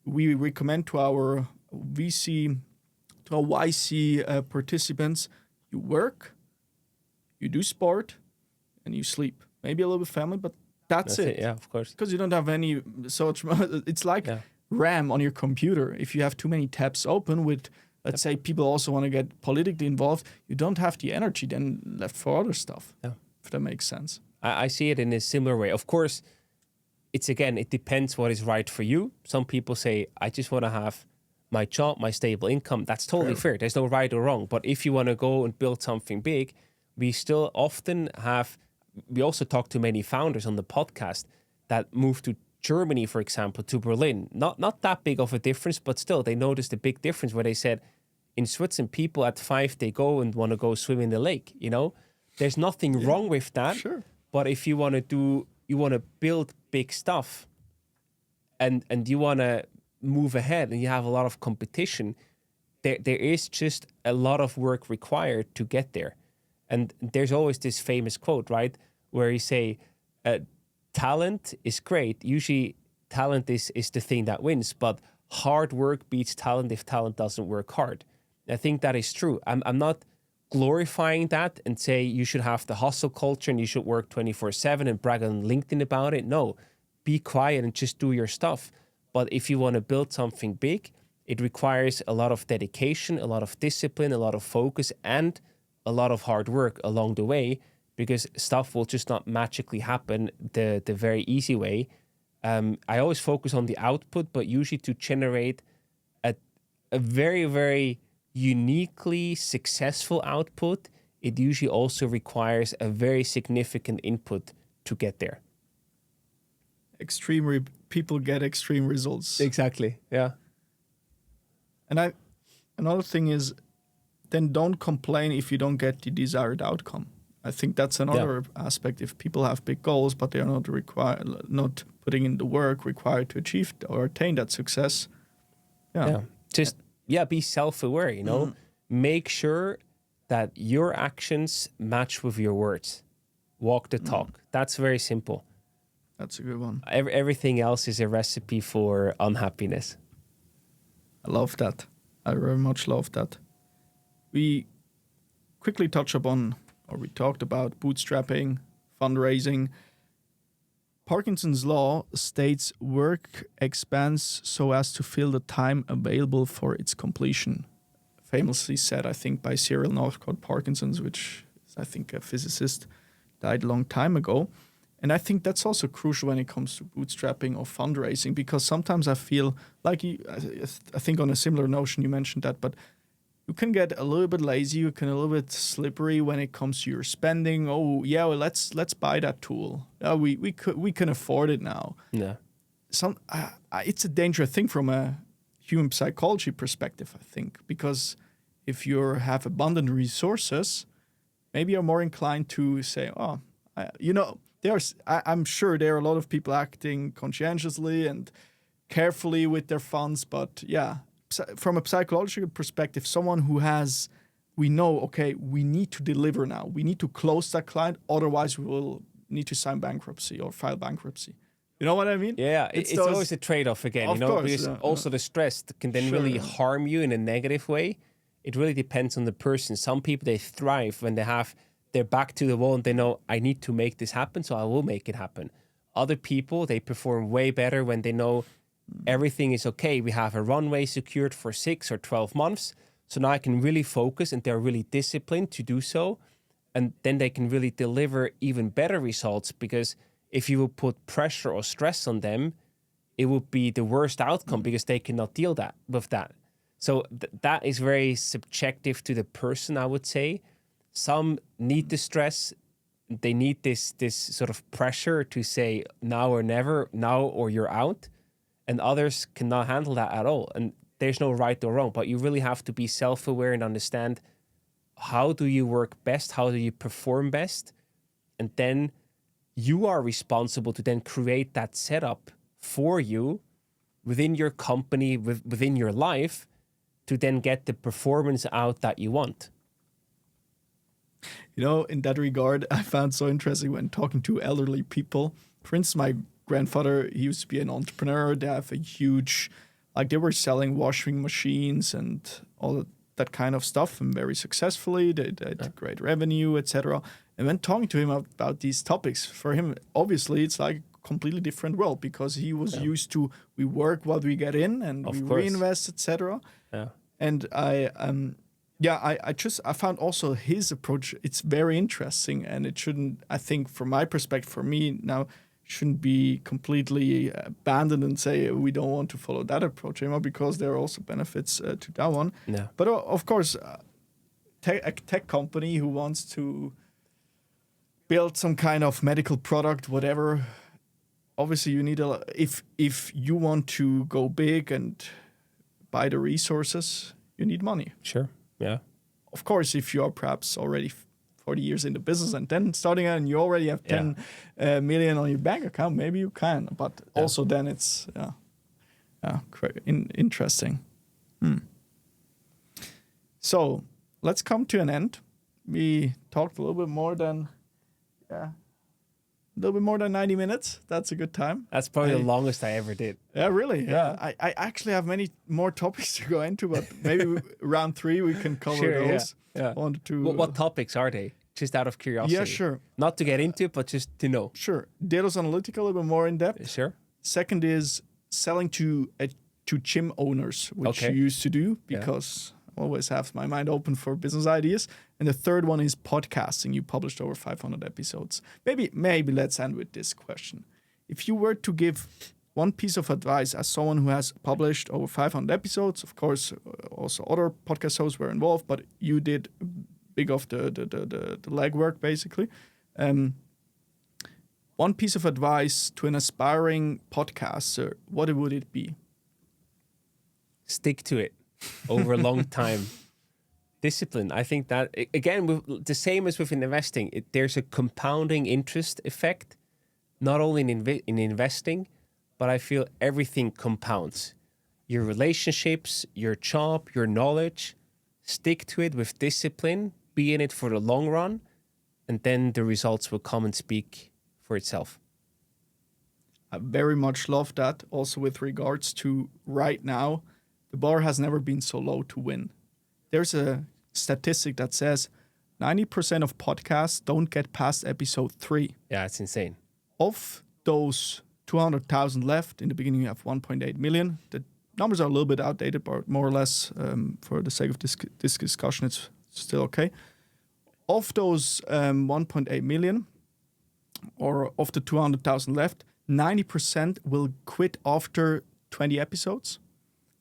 we recommend to our YC participants, You work, you do sport, and you sleep. Maybe a little bit family, but that's it. Yeah, of course. Because you don't have any such. It's like RAM on your computer. If you have too many tabs open with, let's say, people also want to get politically involved, you don't have the energy then left for other stuff. Yeah. If that makes sense. I see it in a similar way. Of course, it depends what is right for you. Some people say, I just want to have my job, my stable income. That's totally fair. There's no right or wrong. But if you want to go and build something big, we still often have, we also talk to many founders on the podcast that move to Germany, for example, to Berlin. Not that big of a difference, but still they noticed a big difference where they said, in Switzerland, people at 5, they go and want to go swim in the lake, you know? There's nothing wrong with that. Sure. But if you want to build big stuff and you want to move ahead and you have a lot of competition, there is just a lot of work required to get there. And there's always this famous quote, right? Where you say, talent is great. Usually talent is the thing that wins, but hard work beats talent if talent doesn't work hard. I think that is true. I'm not glorifying that and say you should have the hustle culture and you should work 24/7 and brag on LinkedIn about it. No, be quiet and just do your stuff. But if you want to build something big, it requires a lot of dedication, a lot of discipline, a lot of focus, and a lot of hard work along the way, because stuff will just not magically happen the very easy way. I always focus on the output, but usually to generate a very, very uniquely successful output, it usually also requires a very significant input to get there. People get extreme results. Exactly, yeah. And another thing is, then don't complain if you don't get the desired outcome. I think that's another aspect. If people have big goals, but they are not putting in the work required to achieve or attain that success. Be self-aware, you know. Make sure that your actions match with your words. Walk the talk. That's very simple. That's a good one. Everything else is a recipe for unhappiness. I love that. I very much love that. We quickly touched about bootstrapping, fundraising. Parkinson's law states work expands so as to fill the time available for its completion. Famously said, I think, by Cyril Northcote Parkinson's, which is, I think, a physicist, died a long time ago. And I think that's also crucial when it comes to bootstrapping or fundraising, because sometimes I feel like, I think on a similar notion you mentioned that, but you can get a little bit lazy, you can a little bit slippery when it comes to your spending. Oh yeah, well, let's buy that tool. We can afford it now. Yeah. It's a dangerous thing from a human psychology perspective, I think, because if you have abundant resources, maybe you're more inclined to say, I'm sure there are a lot of people acting conscientiously and carefully with their funds, but yeah. From a psychological perspective, someone who we need to deliver now. We need to close that client, otherwise we will need to sign bankruptcy or file bankruptcy. You know what I mean? Yeah, it's always a trade-off again, of course, because also the stress can then really harm you in a negative way. It really depends on the person. Some people, they thrive when they have their back to the wall and they know, I need to make this happen, so I will make it happen. Other people, they perform way better when they know everything is okay. We have a runway secured for 6 or 12 months. So now I can really focus and they're really disciplined to do so. And then they can really deliver even better results, because if you would put pressure or stress on them, it would be the worst outcome because they cannot deal with that. So that is very subjective to the person, I would say. Some need the stress. They need this sort of pressure to say now or never, now or you're out. And others cannot handle that at all. And there's no right or wrong, but you really have to be self-aware and understand, how do you work best? How do you perform best? And then you are responsible to then create that setup for you within your company, within your life, to then get the performance out that you want. You know, in that regard, I found so interesting when talking to elderly people. For instance, my grandfather, he used to be an entrepreneur. They have a huge, they were selling washing machines and all that kind of stuff and very successfully. They had great revenue, etc. And when talking to him about these topics, for him, obviously, it's like a completely different world because he was used to we work what we get in and we reinvest, etc. Yeah. And I found also his approach. It's very interesting, and it shouldn't. I think, from my perspective, for me now, shouldn't be completely abandoned and say we don't want to follow that approach anymore because there are also benefits to that one. Yeah. But of course, a tech company who wants to build some kind of medical product, whatever. Obviously, you need if you want to go big and buy the resources, you need money. Sure. Yeah. Of course, if you are perhaps already 40 years in the business and then starting out and you already have 10 million on your bank account, maybe you can. But also then it's interesting. So let's come to an end. We talked a little bit more than 90 minutes. That's a good time. That's probably the longest I ever did. Yeah, really. Yeah. I actually have many more topics to go into, but maybe round 3 we can cover those. Yeah. Yeah. What topics are they? Just out of curiosity. Yeah, sure. Not to get into it, but just to know. Sure. Data's analytical, a little bit more in depth. Sure. Second is selling to gym owners, which you used to do because I always have my mind open for business ideas. And the third one is podcasting. You published over 500 episodes. Maybe let's end with this question. If you were to give one piece of advice as someone who has published over 500 episodes, of course, also other podcast hosts were involved, but you did big of the legwork, basically. One piece of advice to an aspiring podcaster, what would it be? Stick to it over a long time. Discipline. I think that, again, the same as with investing, there's a compounding interest effect, not only in investing, but I feel everything compounds. Your relationships, your job, your knowledge, stick to it with discipline, be in it for the long run, and then the results will come and speak for itself. I very much love that. Also with regards to right now, the bar has never been so low to win. There's a statistic that says 90% of podcasts don't get past episode 3. Yeah, it's insane. Of those 200,000 left, in the beginning you have 1.8 million. The numbers are a little bit outdated, but more or less for the sake of this discussion, it's still okay. Of those 1.8 million, or of the 200,000 left, 90% will quit after 20 episodes.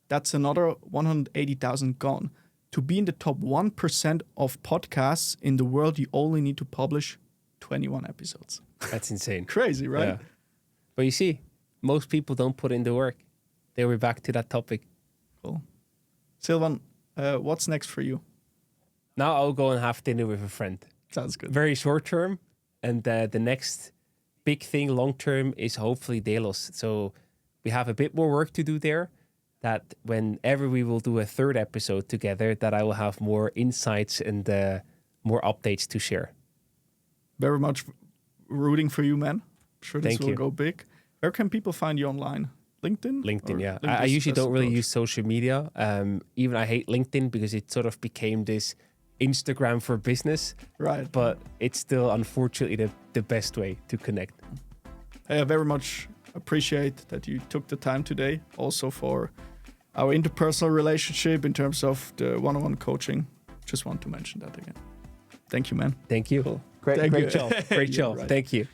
That's another 180,000 gone. To be in the top 1% of podcasts in the world, you only need to publish 21 episodes. That's insane. Crazy, right? Yeah. But you see, most people don't put in the work. They were back to that topic. Cool. Silvan, what's next for you? Now I'll go and have dinner with a friend. Sounds good. Very short term. And the next big thing long term is hopefully Delos. So we have a bit more work to do there. That whenever we will do a third episode together, that I will have more insights and more updates to share. Very much rooting for you, man. I'm sure this Thank will you. go big. Where can people find you online? LinkedIn? LinkedIn, yeah. LinkedIn I usually don't really approach? use social media. Even I hate LinkedIn because it sort of became this Instagram for business. Right. But it's still, unfortunately, the best way to connect. I very much appreciate that you took the time today, also for our interpersonal relationship in terms of the one-on-one coaching. Just want to mention that again. Thank you, man. Thank you. Cool. Great Thank you. job. Great Yeah, job. right. Thank you.